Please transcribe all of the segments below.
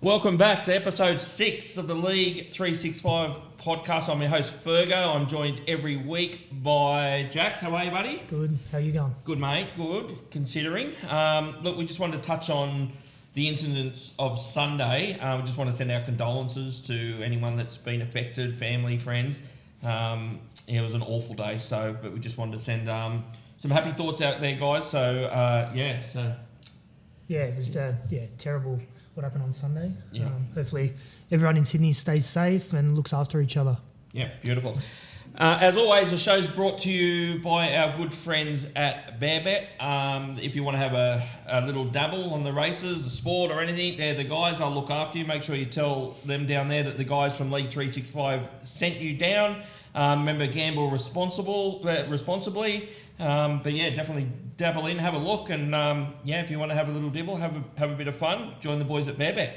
Welcome back to episode 6 of the League365 podcast. I'm your host, Fergo. I'm joined every week by Jax. How are you, buddy? Good. How you going? Good, mate. Good, considering. Look, we just wanted to touch on the incidents of Sunday. We just want to send our condolences to anyone that's been affected, family, friends. It was an awful day, but we just wanted to send some happy thoughts out there, guys. Yeah, it was terrible what happened on Sunday. Yeah. Hopefully everyone in Sydney stays safe and looks after each other. Yeah, beautiful. As always, the show's brought to you by our good friends at BearBet. If you want to have a little dabble on the races, the sport or anything, they're the guys. I'll look after you. Make sure you tell them down there that the guys from League365 sent you down. Remember, gamble responsibly. But yeah, definitely dabble in, have a look, and if you want to have a little dibble, have a bit of fun, join the boys at BearBet.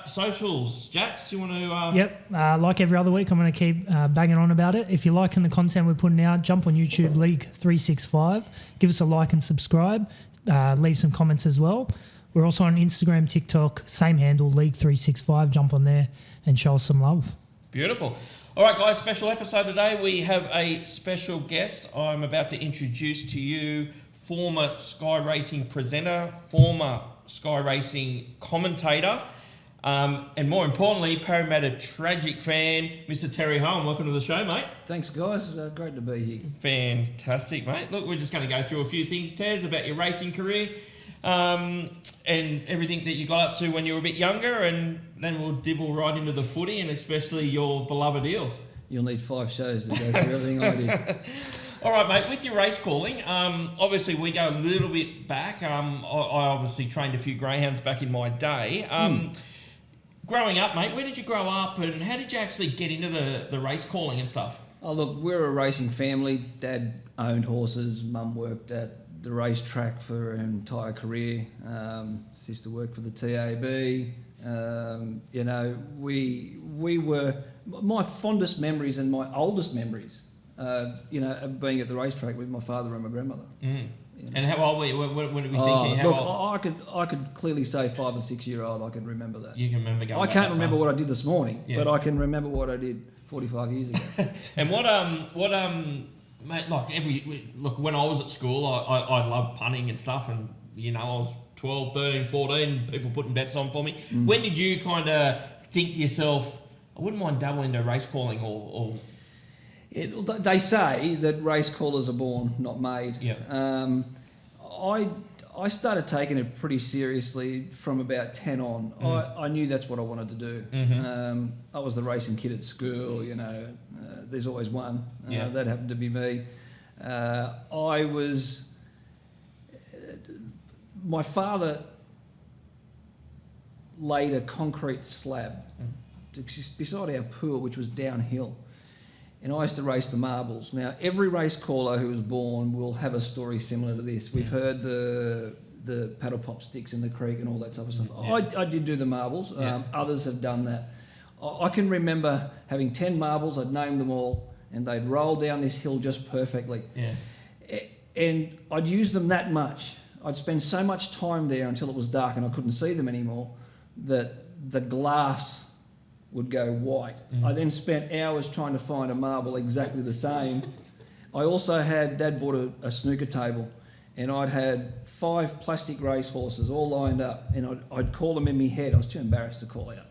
Socials, Jax, you want to... Yep, like every other week, I'm going to keep banging on about it. If you're liking the content we're putting out, jump on YouTube, League365, give us a like and subscribe, leave some comments as well. We're also on Instagram, TikTok, same handle, League365, jump on there and show us some love. Beautiful. All right, guys, special episode today. We have a special guest. I'm about to introduce to you former Sky Racing presenter, former Sky Racing commentator, and more importantly, Parramatta tragic fan, Mr. Terry Hulm. Welcome to the show, mate. Thanks, guys. Great to be here. Fantastic, mate. Look, we're just going to go through a few things, Tez, about your racing career and everything that you got up to when you were a bit younger, and then we'll dibble right into the footy and especially your beloved Eels. You'll need 5 shows to go through everything I did. All right, mate, with your race calling, obviously we go a little bit back. I obviously trained a few greyhounds back in my day. Growing up, mate, where did you grow up and how did you actually get into the race calling and stuff? Oh, look, we're a racing family. Dad owned horses. Mum worked at the racetrack for her entire career. Sister worked for the TAB. We were... My fondest memories and my oldest memories, of being at the racetrack with my father and my grandmother. Mm. You know. And how old were you? What are we thinking? I could clearly say 5 and 6 year old. I can remember that. You can remember going. I can't remember what I did this morning, but I can remember what I did 45 years ago. And mate, look, when I was at school, I loved punting and stuff, and I was 12, 13, 14, people putting bets on for me. When did you kind of think to yourself, I wouldn't mind dabbling into race calling or... They say that race callers are born, not made. Yeah. I started taking it pretty seriously from about 10 on. I knew that's what I wanted to do. Mm-hmm. I was the racing kid at school, there's always one. That happened to be me. My father laid a concrete slab beside our pool, which was downhill. And I used to race the marbles. Now, every race caller who was born will have a story similar to this. We've heard the paddle pop sticks in the creek and all that type of stuff. Yeah. I did do the marbles. Others have done that. I can remember having 10 marbles. I'd named them all, and they'd roll down this hill just perfectly. Yeah. And I'd use them that much. I'd spend so much time there until it was dark and I couldn't see them anymore that the glass would go white. I then spent hours trying to find a marble exactly the same. I also Dad bought a snooker table, and I'd had 5 plastic race horses all lined up, and I'd call them in my head. I was too embarrassed to call out,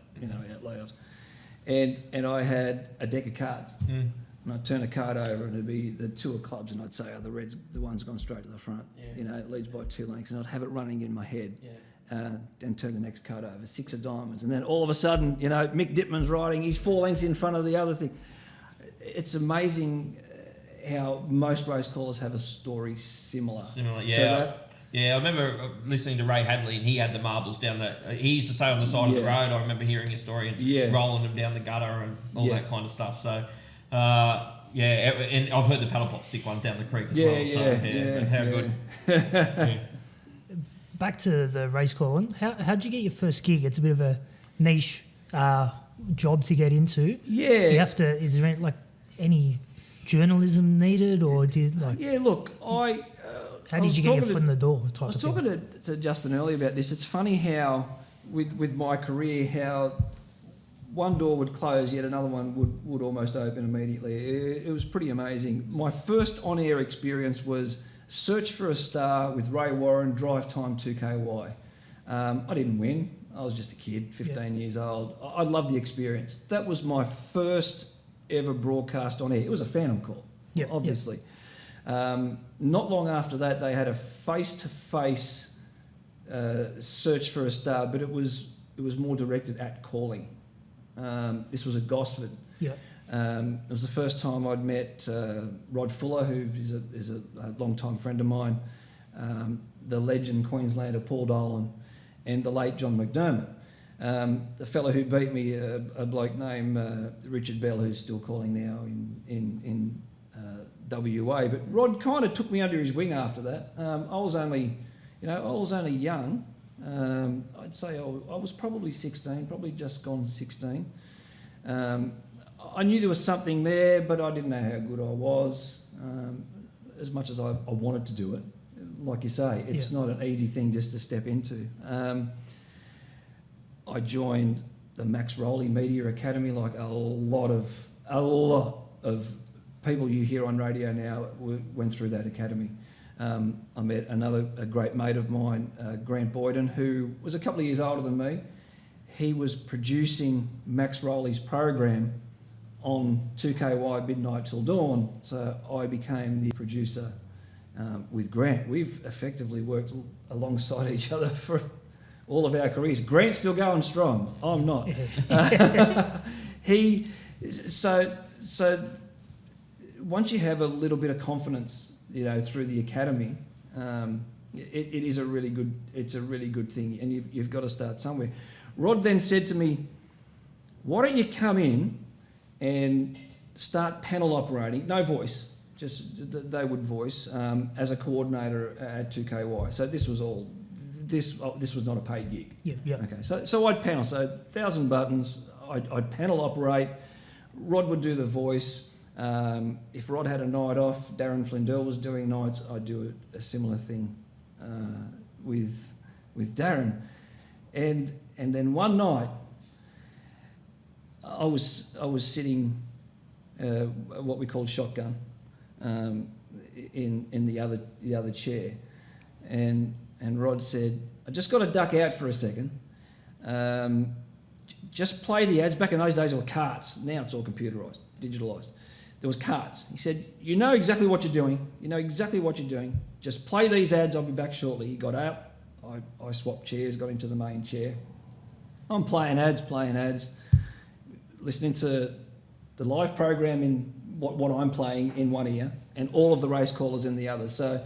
out loud. And I had a deck of cards. And I'd turn a card over and it'd be the 2 of clubs, and I'd say, the red's the one's gone straight to the front. Yeah. It leads by 2 lengths, and I'd have it running in my head. Yeah. And turn the next card over, 6 of diamonds. And then all of a sudden, Mick Dittman's riding, he's 4 lengths in front of the other thing. It's amazing how most race callers have a story similar. Yeah. I remember listening to Ray Hadley, and he had the marbles down he used to say on the side of the road. I remember hearing his story and rolling them down the gutter and all that kind of stuff. So, and I've heard the paddle pop stick one down the creek as well. How good. Yeah. Back to the race calling. How'd you get your first gig? It's a bit of a niche job to get into. Yeah. Do you have to? Is there any journalism needed, or do you look, how did you get your foot in the door? I was talking to Justin earlier about this. It's funny how with my career, how one door would close, yet another one would almost open immediately. It was pretty amazing. My first on-air experience was Search for a Star with Ray Warren, Drive Time 2KY. I didn't win. I was just a kid, 15 years old. I loved the experience. That was my first ever broadcast on air. It was a phantom call, obviously. Not long after that, they had a face-to-face Search for a Star, but it was more directed at calling. This was at Gosford. Yeah. It was the first time I'd met Rod Fuller, who is a long-time friend of mine, the legend Queenslander Paul Dolan, and the late John McDermott. The fellow who beat me, a bloke named Richard Bell, who's still calling now in WA. But Rod kind of took me under his wing after that. I was only young. I'd say I was probably 16, probably just gone 16. I knew there was something there, but I didn't know how good I was. As much as I wanted to do it, like you say, it's not an easy thing just to step into. I joined the Max Rowley Media Academy, like a lot of people you hear on radio now went through that academy. I met a great mate of mine, Grant Boyden, who was a couple of years older than me. He was producing Max Rowley's program on 2KY Midnight Till Dawn, so I became the producer with Grant. We've effectively worked alongside each other for all of our careers. Grant's still going strong. I'm not. So once you have a little bit of confidence, through the academy, it is a really good. It's a really good thing, and you've got to start somewhere. Rod then said to me, "Why don't you come in and start panel operating? No voice, just they would voice as a coordinator at 2KY." So this was all. This was not a paid gig. Yeah. Okay. So I'd panel. So 1,000 buttons. I'd panel operate. Rod would do the voice. If Rod had a night off, Darren Flindell was doing nights, I'd do a similar thing with Darren. And then one night, I was sitting what we called shotgun in the other chair, and Rod said, "I just got to duck out for a second. Just play the ads." Back in those days, there were carts. Now it's all computerised, digitalised. There was carts. He said, "You know exactly what you're doing. Just play these ads. I'll be back shortly." He got up. I swapped chairs, got into the main chair. I'm playing ads, listening to the live program in what I'm playing in one ear and all of the race callers in the other. So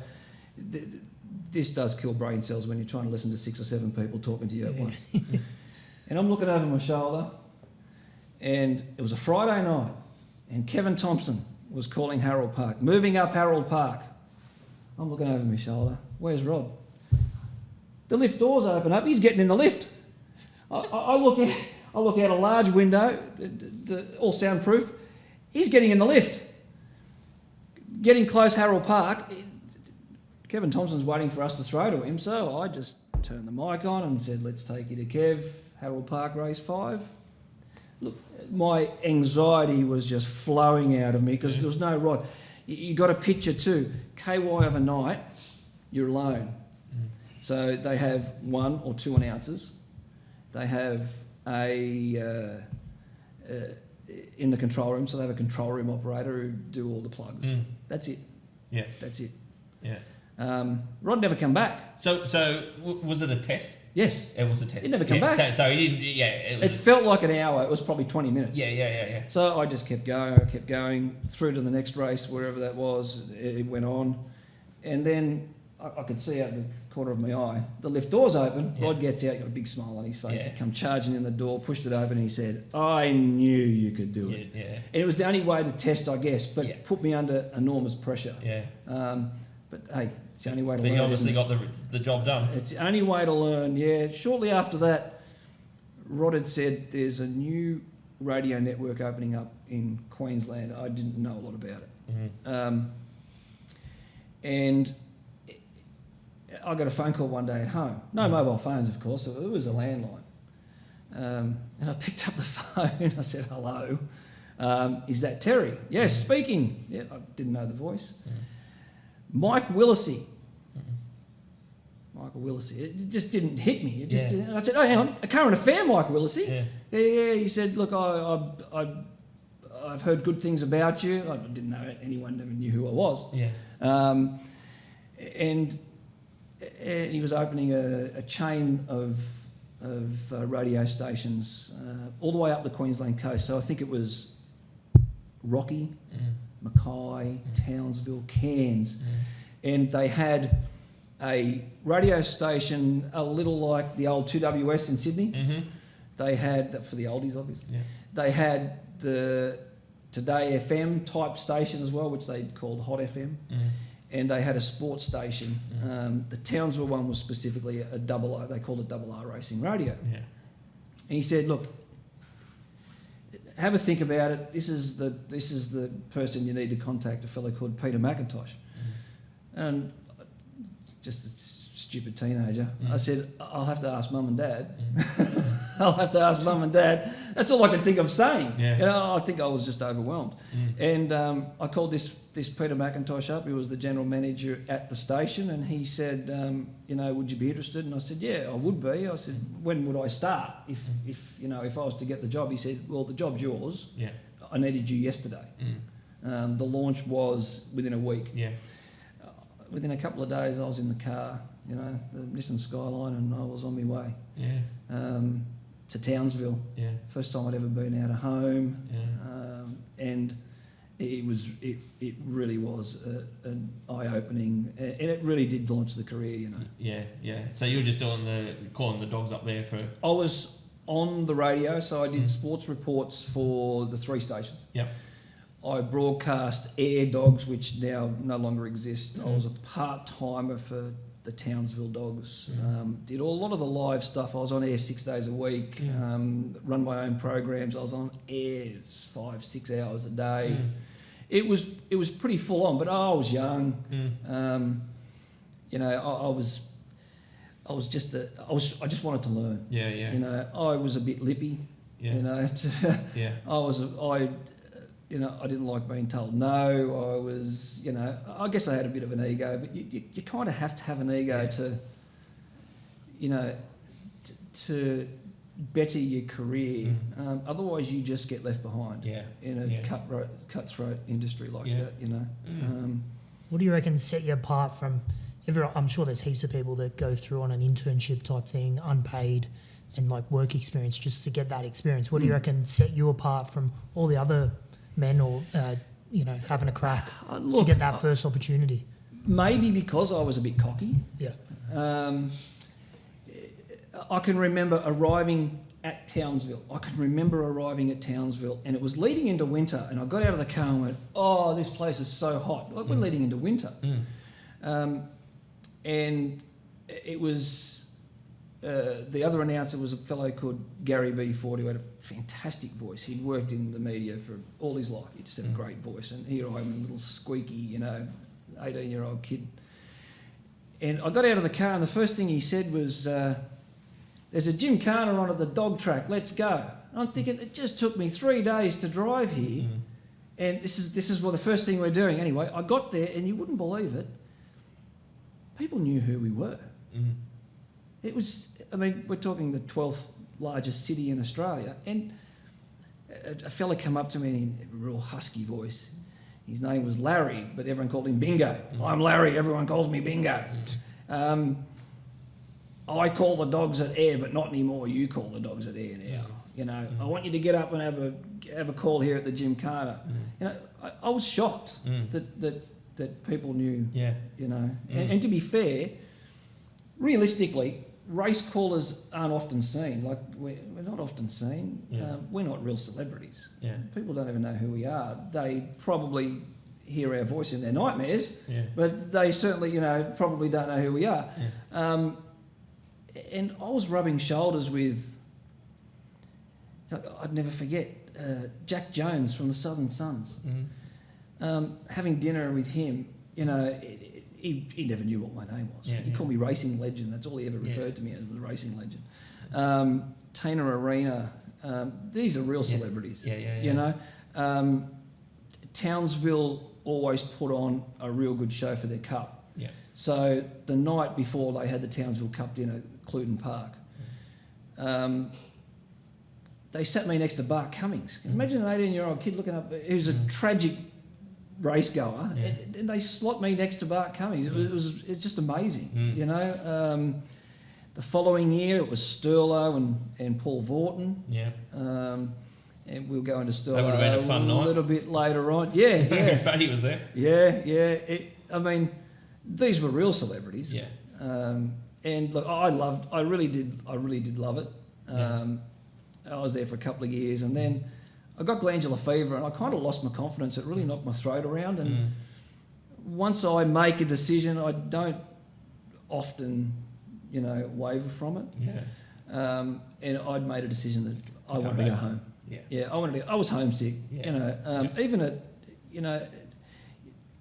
this does kill brain cells when you're trying to listen to 6 or 7 people talking to you at once. And I'm looking over my shoulder, and it was a Friday night. And Kevin Thompson was calling Harold Park, moving up Harold Park. I'm looking over my shoulder. Where's Rod? The lift doors open up. He's getting in the lift. I look out a large window, all soundproof. He's getting in the lift. Getting close Harold Park. Kevin Thompson's waiting for us to throw to him, so I just turned the mic on and said, "Let's take you to Kev, Harold Park Race 5. Look, my anxiety was just flowing out of me because there was no Rod. You got a picture too. KY overnight, you're alone. So they have 1 or 2 announcers. They have in the control room, so they have a control room operator who do all the plugs. That's it. Yeah. That's it. Yeah. Rod never come back. So was it a test? Yes. It was a test. He never come back. So he didn't. Yeah. It felt like an hour. It was probably 20 minutes. Yeah. So I just kept going through to the next race, wherever that was. It went on, and then I could see out the corner of my eye the lift doors open. Rod gets out, got a big smile on his face. He come charging in the door, pushed it open, and he said, "I knew you could do it." Yeah. And it was the only way to test, I guess, but put me under enormous pressure. Yeah. But hey, it's the only way to learn. He obviously got the job done. It's the only way to learn, yeah. Shortly after that, Rod had said there's a new radio network opening up in Queensland. I didn't know a lot about it. And I got a phone call one day at home. No mobile phones, of course. It was a landline. And I picked up the phone. I said, hello. Is that Terry? Yes, speaking. Yeah, I didn't know the voice. Mike Willisey. Michael Willisey. It just didn't hit me. It just didn't. I said, oh, hang on, a current affair, Mike Willisey. Yeah. He said, look, I've heard good things about you. I didn't know anyone ever knew who I was. And he was opening a chain of radio stations all the way up the Queensland coast. So I think it was Rocky, Mackay, Townsville, Cairns. And they had a radio station a little like the old 2WS in Sydney. They had, for the oldies obviously, they had the Today FM type station as well, which they called Hot FM. And they had a sports station. The Townsville one was specifically a double R, they called it double R Racing Radio. And he said, look, have a think about it. This is the person you need to contact, a fellow called Peter McIntosh. And just a stupid teenager, I said, I'll have to ask mum and dad. I'll have to ask mum and dad. That's all I could think of saying. You know, I think I was just overwhelmed. And I called this Peter McIntosh up, who was the general manager at the station, and he said, you know, would you be interested? And I said, yeah, I would be. I said, when would I start if I was to get the job? He said, well, the job's yours. I needed you yesterday. The launch was within a week. Within a couple of days, I was in the car, you know, the Nissan Skyline, and I was on my way to Townsville. First time I'd ever been out of home, and it really was an eye-opening, and it really did launch the career, you know. So you were just calling the dogs up there for... I was on the radio, so I did sports reports for the 3 stations. I broadcast Air Dogs, which now no longer exist. I was a part-timer for the Townsville Dogs. Did a lot of the live stuff. I was on air 6 days a week, run my own programs. I was on air 5-6 hours a day. It was pretty full on, but I was young. You know, I just wanted to learn. You know, I was a bit lippy. You know, you know, I didn't like being told no. I was, you know, I guess I had a bit of an ego, but you kind of have to have an ego to, you know, to better your career. Otherwise, you just get left behind in a cutthroat industry like that, you know. What do you reckon set you apart from I'm sure there's heaps of people that go through on an internship type thing, unpaid, and like work experience just to get that experience. What do you reckon set you apart from all the other men, or you know, having a crack to get that first opportunity? Maybe because I was a bit cocky. I can remember arriving at Townsville. And it was leading into winter, and I got out of the car and went, oh, this place is so hot. Like, we're leading into winter. And it was... the other announcer was a fellow called Gary B. Ford, who had a fantastic voice. He'd worked in the media for all his life. He just had a great voice. And here I am, a little squeaky, you know, 18-year-old kid. And I got out of the car, and the first thing he said was, there's a gymkhana on at the dog track, let's go. And I'm thinking, it just took me 3 days to drive here, and this is the first thing we're doing. Anyway, I got there, and you wouldn't believe it, people knew who we were. It was, I mean, we're talking the 12th largest city in Australia, and a fella came up to me in a real husky voice. His name was Larry, but everyone called him Bingo. I'm Larry, everyone calls me Bingo. I call the dogs at air, but not anymore. You call the dogs at air now. You know, I want you to get up and have a call here at the gymkhana. You know, I was shocked that people knew. You know, and to be fair, realistically, race callers aren't often seen. Like, we're not often seen. We're not real celebrities. People don't even know who we are. They probably hear our voice in their nightmares, but they certainly, you know, probably don't know who we are. And I was rubbing shoulders with, I'd never forget, Jack Jones from the Southern Suns. Having dinner with him, you know, he never knew what my name was. He called me Racing Legend. That's all he ever referred to me as, was Racing Legend. Tina Arena. These are real celebrities. Yeah. You know, Townsville always put on a real good show for their cup. Yeah. So the night before they had the Townsville Cup dinner at Cluden Park, they sat me next to Bart Cummings. Imagine an 18-year-old kid looking up, who's a tragic race goer, and they slot me next to Bart Cummings. It's just amazing, you know. The following year, it was Sterlo and Paul Vorton. Yeah. And we'll go into Sterlo That would have been a fun night. little bit later on. Yeah. Fatty was there. Yeah. I mean, these were real celebrities. Yeah. And look, I really did love it. I was there for a couple of years, and then I got glandular fever, and I kind of lost my confidence. It really knocked my throat around, and once I make a decision, I don't often, waver from it. Yeah. And I'd made a decision that I wanted to go home. Yeah. I was homesick. Yeah. Even at,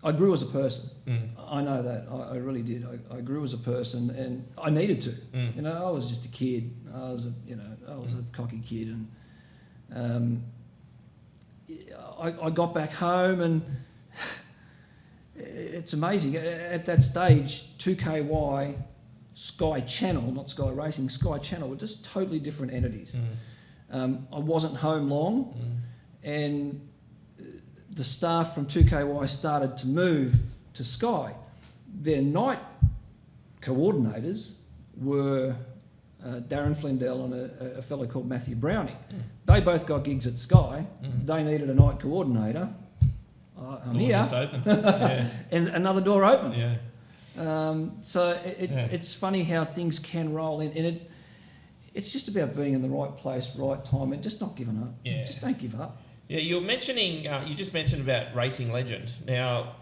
I grew as a person. I know that. I really did. I grew as a person, and I needed to. I was just a kid. I was a cocky kid, and I got back home, and it's amazing. At that stage, 2KY, Sky Channel, not Sky Racing, Sky Channel were just totally different entities. I wasn't home long, and the staff from 2KY started to move to Sky. Their night coordinators were Darren Flindell and a fellow called Matthew Browning. They both got gigs at Sky. They needed a night coordinator. I'm Door here. just opened. Yeah. And another door opened. Yeah. So it's funny how things can roll in, and it's just about being in the right place, right time, and just not giving up. Yeah. Just don't give up. Yeah, you're mentioning, you just mentioned about racing legend. Now,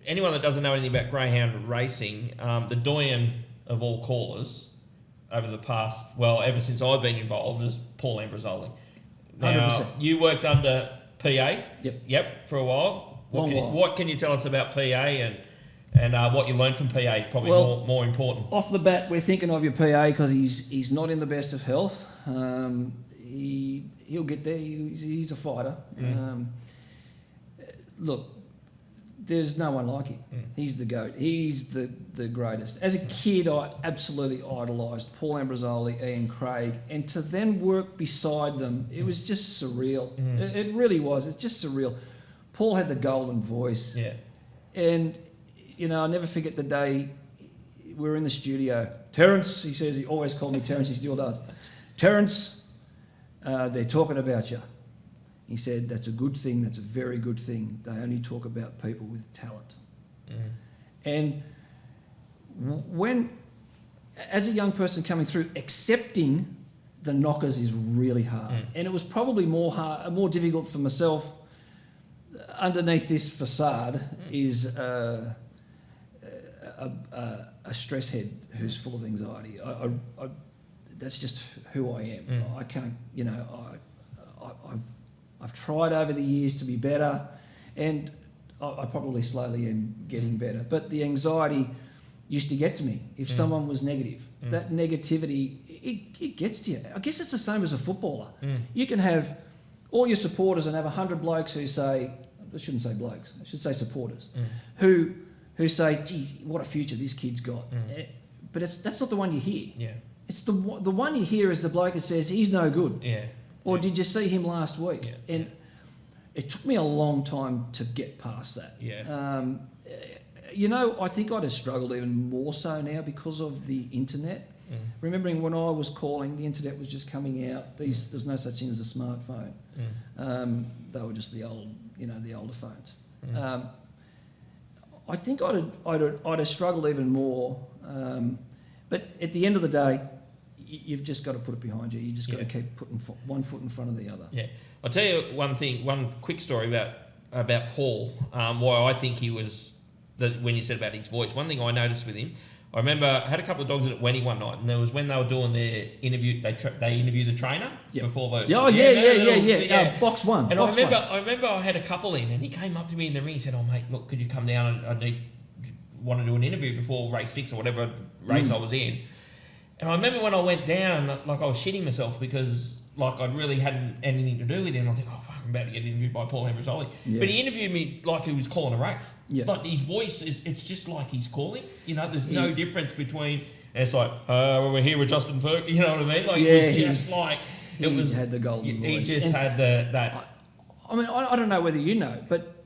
anyone that doesn't know anything about greyhound racing, the doyen of all callers over the past, ever since I've been involved, is Paul Ambrosoli. Now, 100%. you worked under PA. Yep. For a while. Long while. What can you tell us about PA and what you learned from PA? Probably more important. Off the bat, we're thinking of your PA because he's not in the best of health. He'll get there. He's a fighter. Look, there's no one like him. He's the GOAT. He's the greatest. As a kid, I absolutely idolised Paul Ambrosoli, Ian Craig, and to then work beside them, it was just surreal. It really was. It's just surreal. Paul had the golden voice. Yeah. And, I'll never forget the day we were in the studio. Terence, he says, he always called me Terence, he still does. Terence, they're talking about you. He said, that's a good thing, that's a very good thing. They only talk about people with talent. And when, as a young person coming through, accepting the knockers is really hard. And it was probably more difficult for myself. Underneath this facade is a stress head who's full of anxiety. That's just who I am. I can't, I've tried over the years to be better, and I probably slowly am getting better. But the anxiety used to get to me if someone was negative. That negativity, it gets to you. I guess it's the same as a footballer. You can have all your supporters and have 100 blokes who say, I shouldn't say blokes, I should say supporters, who say, gee, what a future this kid's got. But that's not the one you hear. Yeah. It's the one you hear is the bloke that says, he's no good. Yeah. Or did you see him last week? Yeah. And it took me a long time to get past that. Yeah. I think I'd have struggled even more so now because of the internet. Remembering when I was calling, the internet was just coming out. There's no such thing as a smartphone. They were just the older phones. I think I'd have struggled even more. But at the end of the day, you've just got to put it behind you. You just got to keep putting one foot in front of the other. Yeah, I'll tell you one quick story about Paul. Why I think he was when you said about his voice. One thing I noticed with him, I remember I had a couple of dogs at Wenny one night, and there was when they were doing their interview. They interviewed the trainer before the. Yeah. Box one. And I remember I had a couple in, and he came up to me in the ring and said, "Oh mate, look, could you come down? And want to do an interview before race 6 or whatever race I was in." And I remember when I went down, like I was shitting myself because like I really hadn't anything to do with him. I think, oh fuck, I'm about to get interviewed by Paul Ambrosoli. Yeah. But he interviewed me like he was calling a race. Yeah. But his voice it's just like he's calling. You know, there's no difference between. And it's like, we're here with Justin Ferg. You know what I mean? Like it was just like it was. He had the golden voice. He just And had that. I mean, I don't know whether you know, but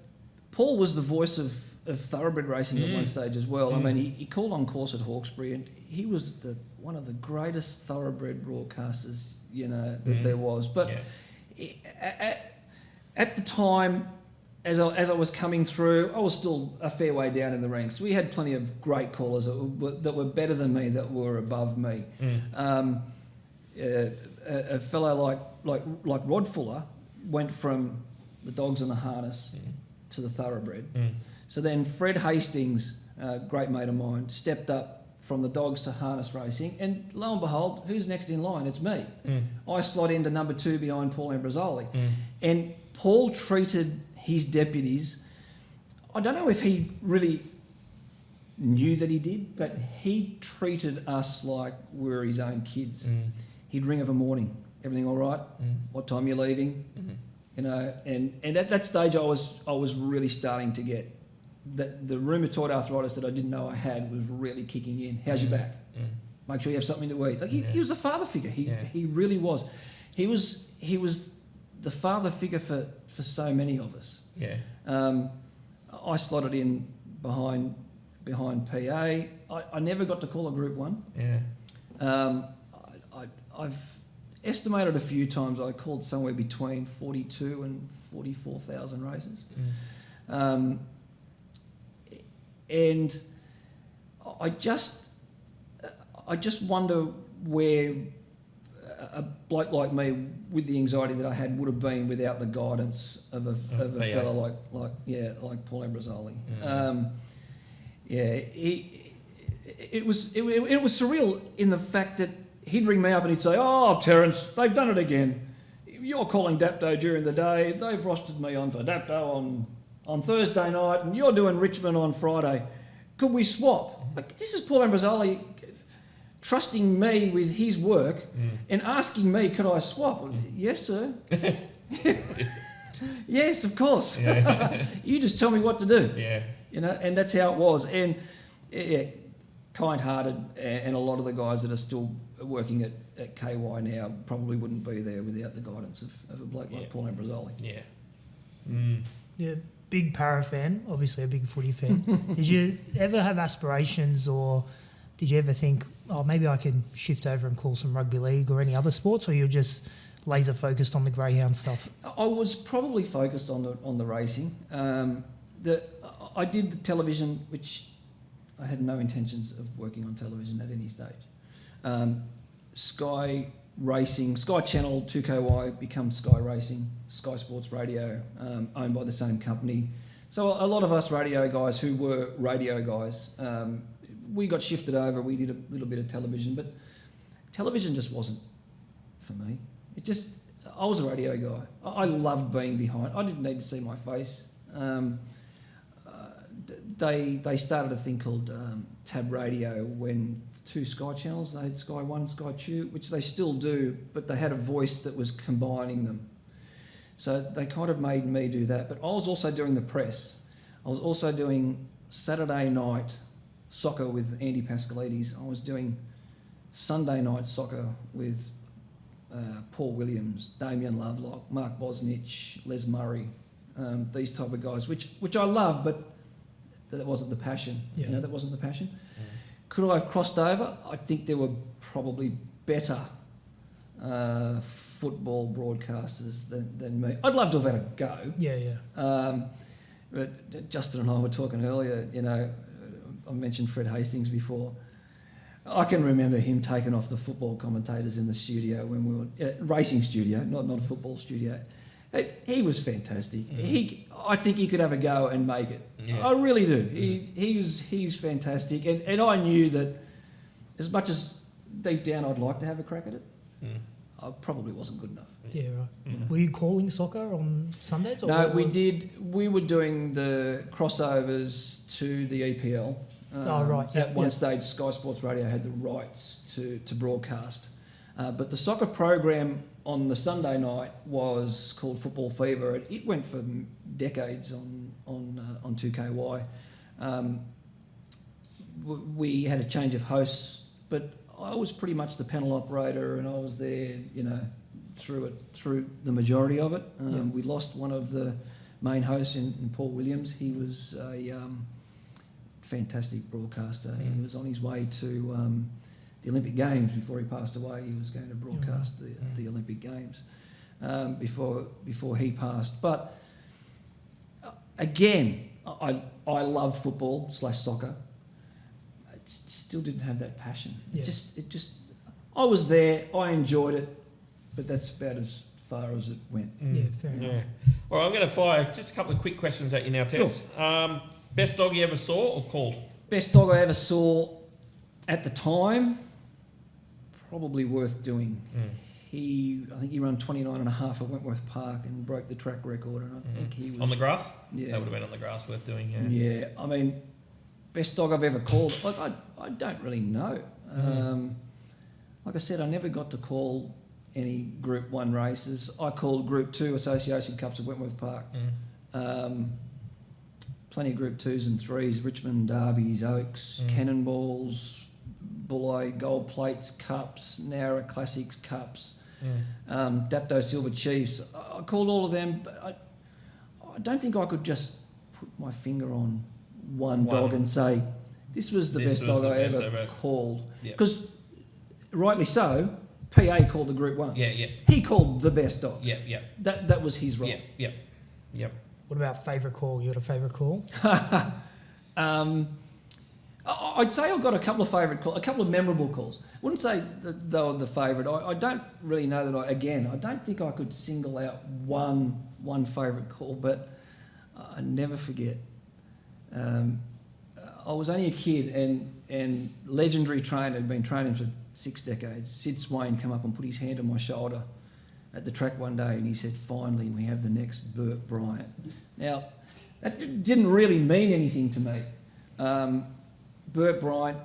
Paul was the voice of thoroughbred racing at one stage as well. I mean, he called on course at Hawkesbury, and he was one of the greatest thoroughbred broadcasters, you know, that there was. But at the time, as I was coming through, I was still a fair way down in the ranks. We had plenty of great callers that were better than me, that were above me. A fellow like Rod Fuller went from the dogs and the harness to the thoroughbred. So then Fred Hastings, a great mate of mine, stepped up from the dogs to harness racing, and lo and behold, who's next in line? It's me. I slot into number 2 behind Paul Ambrosoli. And Paul treated his deputies, I don't know if he really knew that he did, but he treated us like we were his own kids. He'd ring of a morning, everything all right? What time you leaving? You know, and at that stage I was really starting to get that the rheumatoid arthritis that I didn't know I had was really kicking in. How's your back? Make sure you have something to eat. Like he was a father figure. He really was. He was the father figure for so many of us. Yeah. I slotted in behind PA. I never got to call a Group 1. Yeah. I've estimated a few times I called somewhere between 42 and 44,000 races. And I just wonder where a bloke like me, with the anxiety that I had, would have been without the guidance of a fellow like Paul Ambrosoli. It was surreal in the fact that he'd ring me up and he'd say, "Oh, Terence, they've done it again. You're calling Dapto during the day. They've rostered me on for Dapto on Thursday night, and you're doing Richmond on Friday. Could we swap?" Like, this is Paul Ambrosoli trusting me with his work and asking me, could I swap? Yes, sir. Yes, of course. Yeah. You just tell me what to do. Yeah. You know, and that's how it was. And kind-hearted, and a lot of the guys that are still working at KY now probably wouldn't be there without the guidance of a bloke like Paul Ambrosoli. Yeah. Yeah, big para fan, obviously a big footy fan. Did you ever have aspirations, or did you ever think, oh, maybe I can shift over and call some rugby league or any other sports, or you're just laser focused on the greyhound stuff? I was probably focused on the racing. I did the television, which I had no intentions of working on television at any stage. Sky Racing, Sky Channel 2KY becomes Sky Racing, Sky Sports Radio, owned by the same company. So a lot of us radio guys who were radio guys, we got shifted over. We did a little bit of television, but television just wasn't for me. I was a radio guy. I loved being behind. I didn't need to see my face. They started a thing called Tab Radio when 2 Sky channels, they had Sky 1, Sky 2, which they still do, but they had a voice that was combining them. So they kind of made me do that. But I was also doing the press. I was also doing Saturday night soccer with Andy Pascalides. I was doing Sunday night soccer with Paul Williams, Damien Lovelock, Mark Bosnich, Les Murray, these type of guys, which I love, but that wasn't the passion. Yeah. You know, that wasn't the passion. Could I have crossed over? I think there were probably better football broadcasters than me. I'd love to have had a go. Yeah. But Justin and I were talking earlier, you know, I mentioned Fred Hastings before. I can remember him taking off the football commentators in the studio when we were racing studio, not a football studio. He was fantastic. I think he could have a go and make it. Yeah. I really do. He's fantastic, and I knew that as much as deep down I'd like to have a crack at it, I probably wasn't good enough. Yeah, right. Were you calling soccer on Sundays? Or no, we did. We were doing the crossovers to the EPL At one stage, Sky Sports Radio had the rights to broadcast. But the soccer program on the Sunday night was called Football Fever. It went for decades on 2KY. We had a change of hosts, but I was pretty much the panel operator, and I was there, through the majority of it. We lost one of the main hosts in Paul Williams. He was a fantastic broadcaster. He was on his way to the Olympic Games before he passed away. He was going to broadcast the Olympic Games before he passed. But again, I loved football / soccer. I still didn't have that passion. Yeah. It just I was there. I enjoyed it, but that's about as far as it went. Yeah, fair enough. All right, I'm going to fire just a couple of quick questions at you now, Tess. Sure. Best dog you ever saw or called? Best dog I ever saw at the time, probably Worth Doing. I think he ran 29.5 at Wentworth Park and broke the track record, and I think he was... On the grass? Yeah. That would have been on the grass, Worth Doing, Yeah, I mean, best dog I've ever called, I don't really know. Like I said, I never got to call any Group 1 races. I called Group 2 Association Cups at Wentworth Park. Plenty of Group 2s and 3s, Richmond Derbies, Oaks, Cannonballs, Bulli, Gold Plates, Cups, Nowra Classics Cups, Dapto Silver Chiefs. I called all of them, but I don't think I could just put my finger on one dog and say, this was the best dog I ever called. Because, rightly so, PA called the Group 1. Yeah. He called the best dog. Yeah. That was his role. Yep. What about favourite call? You got a favourite call? I'd say I've got a couple of favourite calls, a couple of memorable calls. I wouldn't say that they were the favourite. I don't really know that I don't think I could single out one favourite call, but I never forget. I was only a kid, and legendary trainer had been training for 6 decades. Sid Swain came up and put his hand on my shoulder at the track one day, and he said, "Finally, we have the next Burt Bryant." Now, that didn't really mean anything to me. Burt Bryant,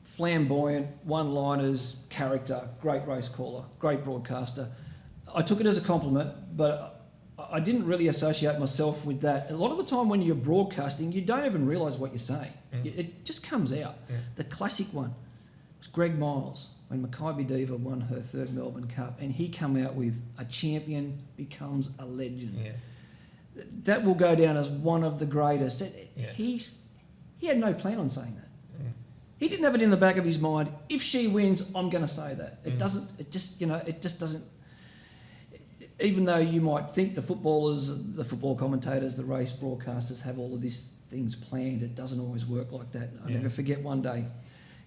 flamboyant, one-liners, character, great race caller, great broadcaster. I took it as a compliment, but I didn't really associate myself with that. A lot of the time when you're broadcasting, you don't even realise what you're saying. It just comes out. The classic one was Greg Miles, when Mackay Diva won her 3rd Melbourne Cup, and he come out with a champion becomes a legend. That will go down as one of the greatest. He had no plan on saying that. He didn't have it in the back of his mind. If she wins, I'm going to say that. It just doesn't. Even though you might think the footballers, the football commentators, the race broadcasters have all of these things planned, it doesn't always work like that. I'll never forget one day,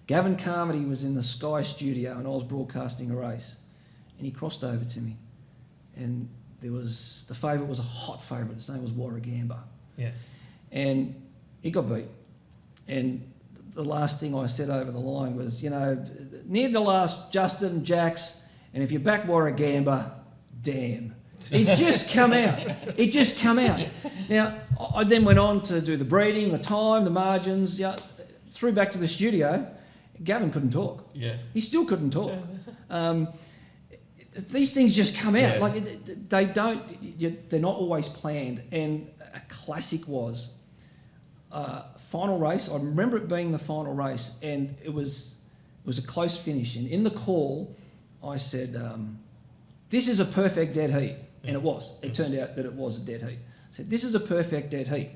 Gavin Carmody was in the Sky studio and I was broadcasting a race, and he crossed over to me, and the favourite was a hot favourite. His name was Warragamba. And he got beat. And the last thing I said over the line was, near the last, Justin, Jax, and if you back Warragamba, damn. It just come out. Now, I then went on to do the breeding, the time, the margins, threw back to the studio. Gavin couldn't talk. He still couldn't talk. These things just come out. They're not always planned. And a classic was final race. I remember it being the final race, and it was a close finish. And in the call, I said, this is a perfect dead heat. And it was. It turned out that it was a dead heat. I said, this is a perfect dead heat.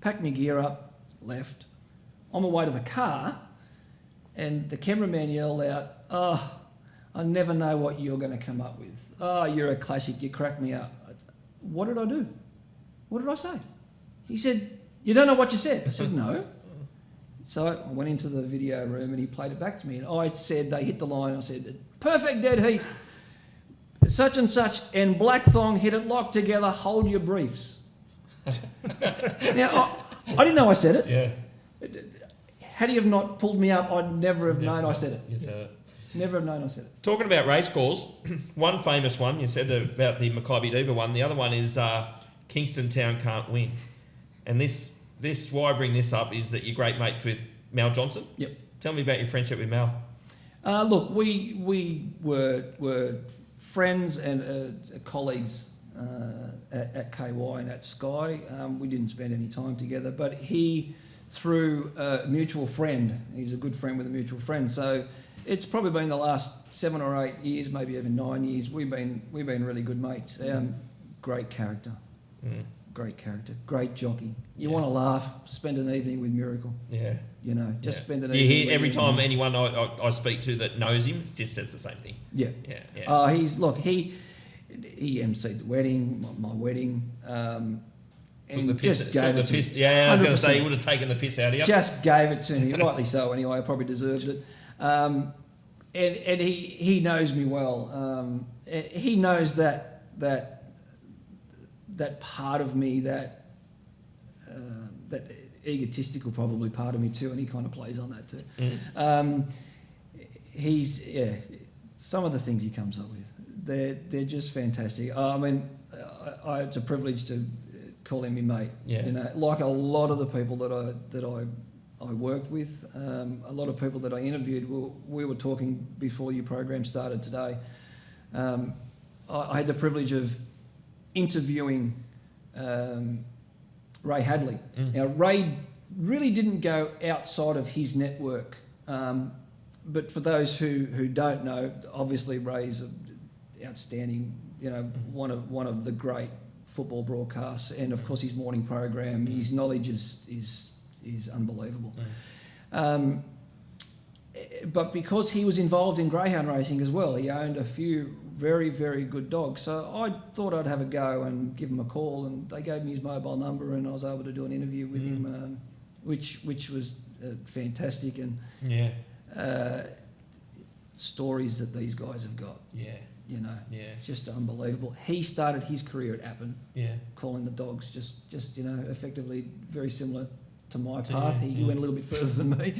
Packed my gear up, left. On my way to the car, and the cameraman yelled out, "Oh, I never know what you're going to come up with. Oh, you're a classic. You cracked me up." What did I do? What did I say? He said, "You don't know what you said." I said, "No." So I went into the video room and he played it back to me. And I said, they hit the line. I said, "Perfect dead heat. Such and such, and Black Thong hit it locked together. Hold your briefs." Now, I didn't know I said it. Had he have not pulled me up, I'd never have known I said it. You said it. Never have known I said it. Talking about race calls, one famous one, you said about the Mackay Diva one. The other one is Kingston Town Can't Win. And this why I bring this up is that you're great mates with Mal Johnson. Yep. Tell me about your friendship with Mal. Look, we were friends and colleagues at KY and at Sky. We didn't spend any time together, but he, through a mutual friend, he's a good friend with a mutual friend. So it's probably been the last 7 or 8 years, maybe even 9 years. We've been really good mates. Great character. Great character, great jockey. You want to laugh, spend an evening with Miracle. Yeah. You know, just spend an evening. Hear every time anyone I speak to that knows him just says the same thing. Yeah. He emceed the wedding, my wedding, and just gave it to me. Yeah, I was going to say he would have taken the piss out of you. Just gave it to me, rightly so. Anyway, I probably deserved it. And he knows me well. He knows that part of me, that egotistical probably part of me too, and he kind of plays on that too. Some of the things he comes up with, they're just fantastic. It's a privilege to call him my mate. Yeah. You know, like a lot of the people that I worked with, a lot of people that I interviewed. We were talking before your program started today. I had the privilege of interviewing Ray Hadley. Now, Ray really didn't go outside of his network, but for those who don't know, obviously Ray's an outstanding, one of the great football broadcasts, and of course his morning program, his knowledge is unbelievable. But because he was involved in greyhound racing as well, he owned a few very, very good dogs. So I thought I'd have a go and give him a call, and they gave me his mobile number, and I was able to do an interview with him, which was fantastic, and stories that these guys have got. Just unbelievable. He started his career at Appen, calling the dogs, just effectively very similar to my path. He went a little bit further than me.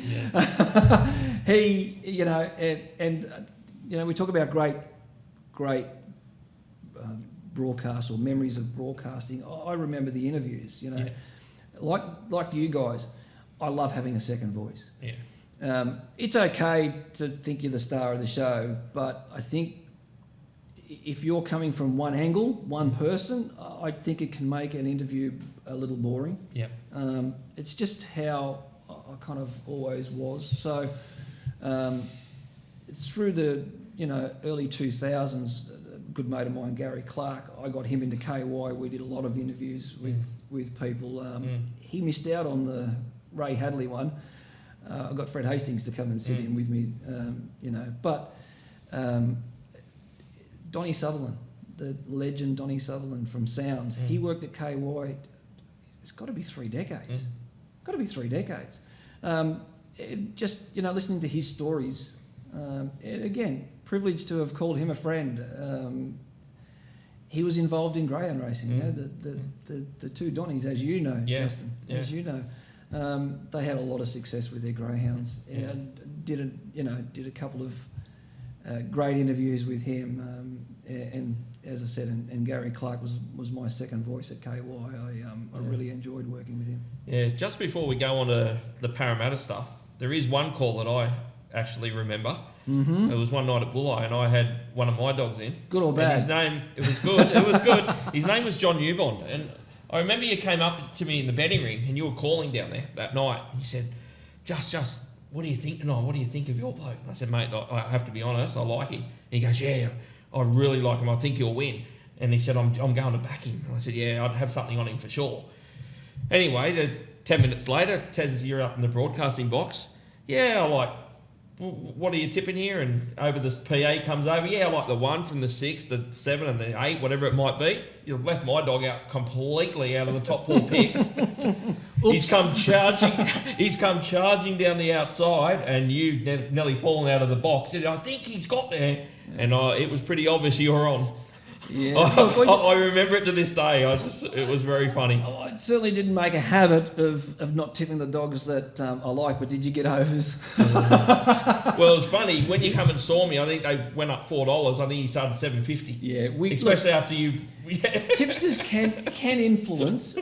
We talk about great broadcast or memories of broadcasting. I remember the interviews. Like you guys, I love having a second voice. It's okay to think you're the star of the show, but I think if you're coming from one angle, one person, I think it can make an interview a little boring. It's just how I kind of always was. So through the early 2000s, a good mate of mine, Gary Clark, I got him into KY. We did a lot of interviews with people. He missed out on the Ray Hadley one. I got Fred Hastings to come and sit in with me, But Donnie Sutherland, the legend Donnie Sutherland from Sounds, he worked at KY. It's got to be 3 decades. Got to be 3 decades. Listening to his stories. And again, privileged to have called him a friend. He was involved in greyhound racing. The two Donnies, as you know, Justin, as you know, they had a lot of success with their greyhounds. And did a couple of great interviews with him. And as I said, and Gary Clark was my second voice at KY. I really enjoyed working with him. Yeah, just before we go on to the Parramatta stuff, there is one call that I actually remember. It was one night at Bulli, and I had one of my dogs in. Good or bad? His name, it was good. It was good. His name was John Newbond, and I remember you came up to me in the betting ring, and you were calling down there that night. You said, "Just, what do you think tonight? What do you think of your bloke?" I said, "Mate, I have to be honest. I like him." And he goes, "Yeah, I really like him. I think he'll win." And he said, I'm going to back him. And I said, "Yeah, I'd have something on him for sure." Anyway, 10 minutes later, Tez, you're up in the broadcasting box. "Yeah, I like, what are you tipping here?" And over this PA comes over. "Yeah, I like the 1 from the 6, the 7 and the 8, whatever it might be." You've left my dog out completely out of the top 4 picks. He's come charging down the outside, and you've nearly fallen out of the box. "I think he's got there." And it was pretty obvious you were on. Yeah. I remember it to this day. It was very funny. I certainly didn't make a habit of not tipping the dogs that I like, but did you get overs? Well, it was funny. When you come and saw me, I think they went up $4. I think you started $7.50. Yeah. Especially after you... Tipsters can influence,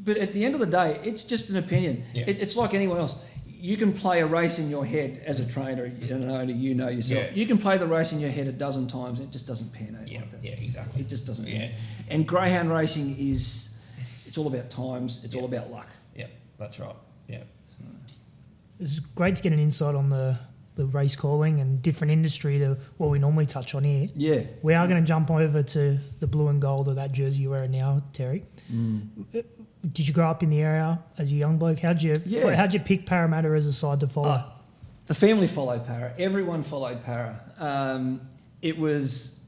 But at the end of the day, it's just an opinion. Yeah. It's like anyone else. You can play a race in your head as a trainer, and only you know yourself. Yeah. You can play the race in your head a dozen times, and it just doesn't pan out Yeah, like that. yeah, exactly. It just doesn't. Yeah. And greyhound racing it's all about times. It's all about luck. Yeah, that's right. Yeah. It's great to get an insight on the race calling and different industry to what we normally touch on here. Yeah. We are going to jump over to the blue and gold of that jersey you're wearing now, Terry. Did you grow up in the area as a young bloke? How'd you pick Parramatta as a side to follow? The family followed Para. Everyone followed Para. It was.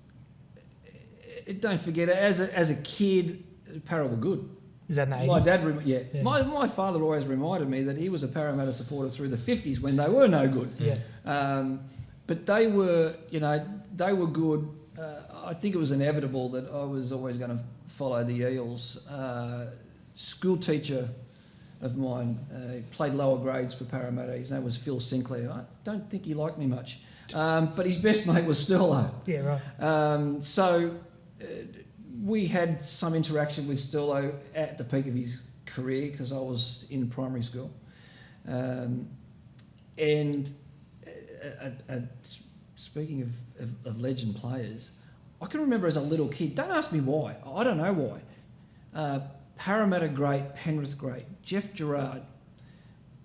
Don't forget, as a kid, Para were good. Is that an 80s? My dad, yeah. My father always reminded me that he was a Parramatta supporter through the 50s when they were no good. Yeah. But they were, they were good. I think it was inevitable that I was always going to follow the Eels. School teacher of mine played lower grades for Parramatta. His name was Phil Sinclair. I don't think he liked me much. But his best mate was Sterlo. Yeah, right. So we had some interaction with Sterlo at the peak of his career because I was in primary school. Speaking of legend players, I can remember as a little kid, don't ask me why, I don't know why, Parramatta great, Penrith great, Jeff Gerard,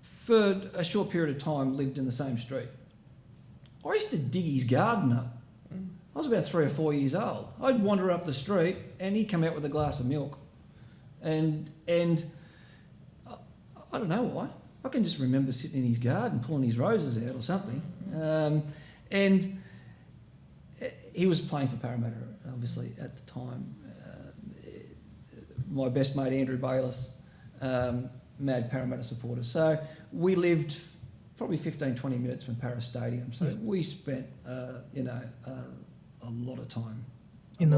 for a short period of time lived in the same street. I used to dig his garden up. I was about 3 or 4 years old. I'd wander up the street and he'd come out with a glass of milk. And I don't know why. I can just remember sitting in his garden pulling his roses out or something. And he was playing for Parramatta, obviously, at the time. My best mate, Andrew Bayliss, mad Parramatta supporter. So we lived probably 15, 20 minutes from Para Stadium. So we spent, a lot of time. In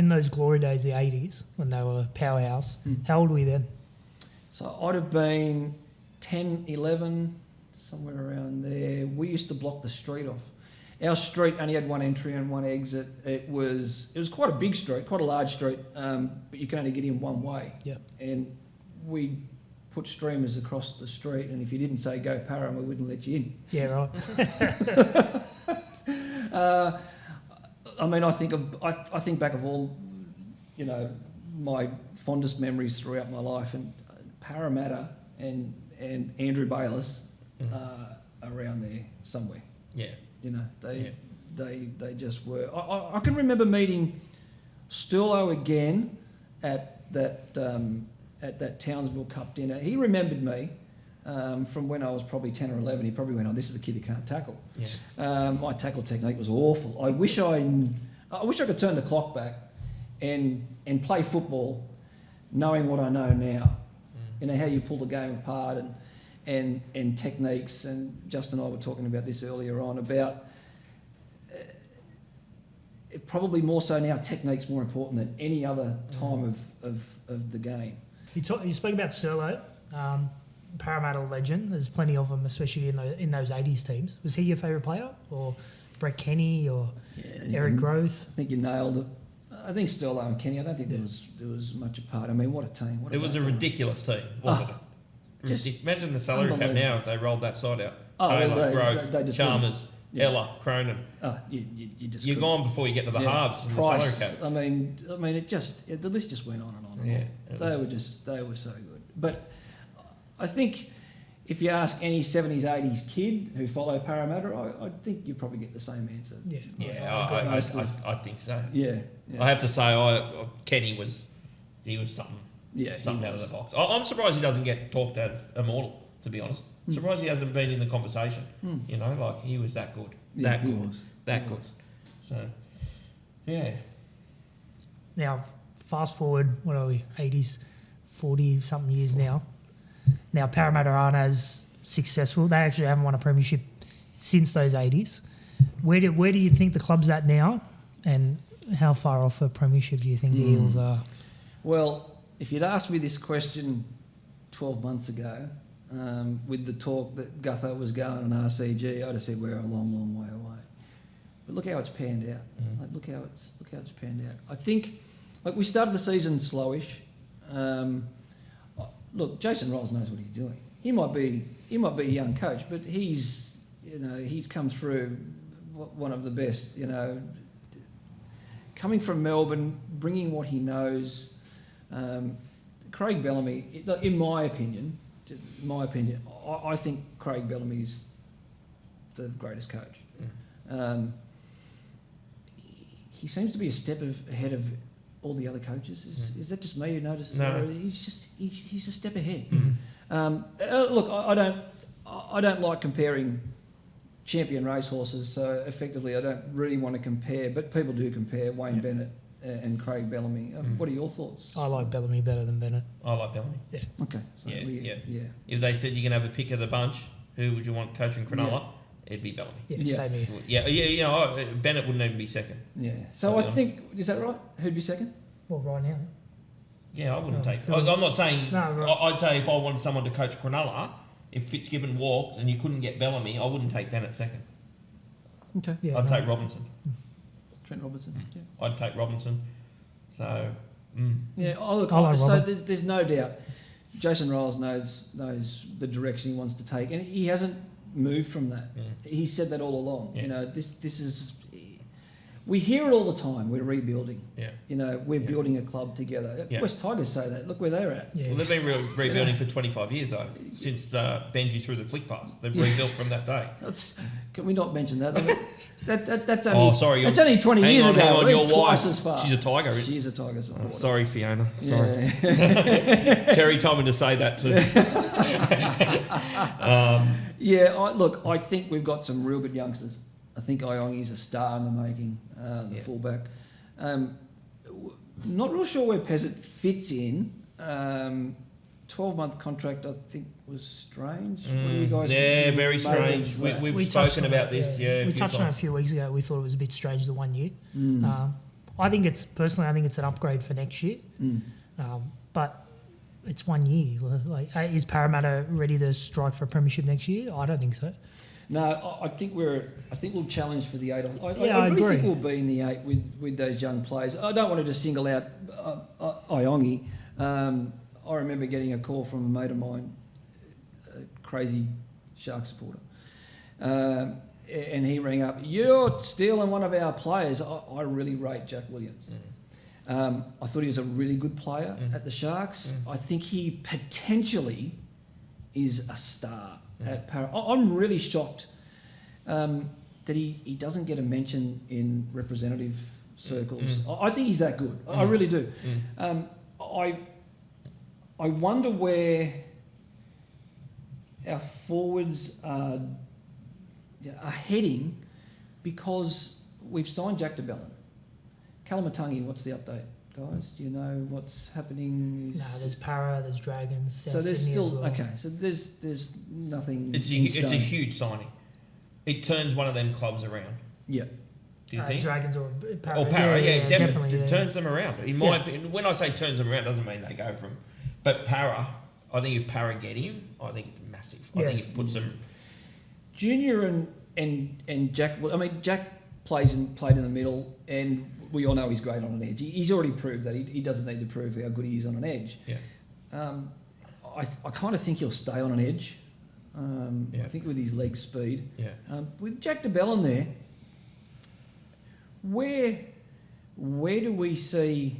those glory days, the 80s, when they were powerhouse. How old were you then? So I'd have been 10, 11, somewhere around there. We used to block the street off. Our street only had one entry and one exit. It was quite a big street, quite a large street, but you can only get in one way. Yeah. And we put streamers across the street, and if you didn't say go Para, we wouldn't let you in. Yeah, right. I think back of all, my fondest memories throughout my life, and Parramatta and Andrew Bayliss around there somewhere. Yeah. They just were. I can remember meeting Sterlo again at that Townsville Cup dinner. He remembered me from when I was probably 10 or 11. He probably went, "Oh, this is a kid who can't tackle." Yeah. My tackle technique was awful. I wish I could turn the clock back and play football, knowing what I know now. How you pull the game apart and techniques. And Justin and I were talking about this earlier on about probably more so now. Technique's more important than any other time of the game. You spoke about Sterlo, Parramatta legend. There's plenty of them, especially in those 80s teams. Was he your favourite player, or Brett Kenny, or Eric Groth? I think you nailed it. I think Sterlo and Kenny. I don't think there was much apart. I mean, what a team! It was a ridiculous team, wasn't it? Imagine the salary cap now if they rolled that side out. Taylor, Grove, Chalmers, Ella, Cronin. You're gone before you get to the halves and Price, the salary cap. I mean, the list just went on and on and on. They were so good. But I think if you ask any 70s, 80s kid who followed Parramatta, I think you probably get the same answer. I think so. Yeah. I have to say, Kenny was something. Yeah, something out of the box. I'm surprised he doesn't get talked as immortal, to be honest. I'm surprised he hasn't been in the conversation. He was that good. That good. So, yeah. Now, fast forward, what are we, 80s, 40-something years now. Now, Parramatta aren't as successful. They actually haven't won a premiership since those 80s. Where do you think the club's at now, and how far off a premiership do you think the Eels are? Well, if you'd asked me this question 12 months ago, with the talk that Gutho was going on RCG, I'd have said we're a long, long way away. But look how it's panned out. Look how it's panned out. I think, we started the season slowish. look, Jason Riles knows what he's doing. He might be a young coach, but he's come through one of the best. Coming from Melbourne, bringing what he knows. Craig Bellamy, in my opinion, I think Craig Bellamy is the greatest coach. He seems to be a step ahead of all the other coaches. Is that just me who notices that? No. He's a step ahead. Look, I don't like comparing champion racehorses, so effectively I don't really want to compare, but people do compare Wayne Bennett and Craig Bellamy. What are your thoughts? I like Bellamy better than Bennett. I like Bellamy. Yeah. Okay. So Yeah. If they said you can have a pick of the bunch, who would you want coaching Cronulla? It'd be Bellamy. Yeah, same here. Yeah. Bennett wouldn't even be second. Yeah. So I think, is that right? Who'd be second? Well, right now. Yeah, I wouldn't take. I'm not saying. No, right. I'd say if I wanted someone to coach Cronulla, if Fitzgibbon walked and you couldn't get Bellamy, I wouldn't take Bennett second. Okay. Yeah, I'd take Robinson. Trent Robinson. Yeah. I'd take Robinson. So. Yeah. Oh, look. I like So Robin. there's no doubt. Jason Riles knows the direction he wants to take, and he hasn't moved from that. He said that all along. Yeah. This is. We hear it all the time. We're rebuilding. Yeah. We're building a club together. Yeah. West Tigers say that. Look where they're at. Yeah. Well, they've been rebuilding for 25 years though, since Benji threw the flick pass. They've rebuilt from that day. Can we not mention that? I mean, that's only. Oh, sorry. That's only 20 years ago. Hang on, We're your twice wife. as far. She's a Tiger. Isn't She's a Tiger supporter. Oh, sorry, Fiona. Sorry. Yeah. Terry told me to say that too. Look, I think we've got some real good youngsters. I think Iongi's a star in the making, the fullback. Not real sure where Pezzett fits in. 12-month contract, I think, was strange. What do you guys very make strange. of that? We've touched spoken on about this. Yeah, we touched on it a few weeks ago. We thought it was a bit strange the 1 year. I think it's an upgrade for next year. But it's 1 year. Like, is Parramatta ready to strike for a premiership next year? I don't think so. No, I think we'll challenge for the 8. I I really agree. think we'll be in the 8 with those young players. I don't want to just single out Iongi. I remember getting a call from a mate of mine, a crazy Shark supporter, and he rang up, "You're stealing one of our players." I really rate Jack Williams. I thought he was a really good player at the Sharks. I think he potentially is a star at Para. I'm really shocked that he doesn't get a mention in representative circles. I think he's that good. I really do. I wonder where our forwards are heading, because we've signed Jack de Belin. Kalamatangi, what's the update, guys? Do you know what's happening? No, there's Para, there's Dragons, South So there's Sydney still as well. okay. So there's nothing. It's in a stone. huge signing. It turns one of them clubs around. Yeah. Do you think? Dragons or Para. Or Para, definitely. It turns them around. In my opinion, when I say turns them around, doesn't mean they go from. But Para, I think if Para get him, I think it's massive. I think it puts them. Junior and Jack. I mean, Jack played in the middle, and we all know he's great on an edge. He's already proved that. He doesn't need to prove how good he is on an edge. Yeah. I kind of think he'll stay on an edge. I think with his leg speed. Yeah. With Jack de Belin there, where do we see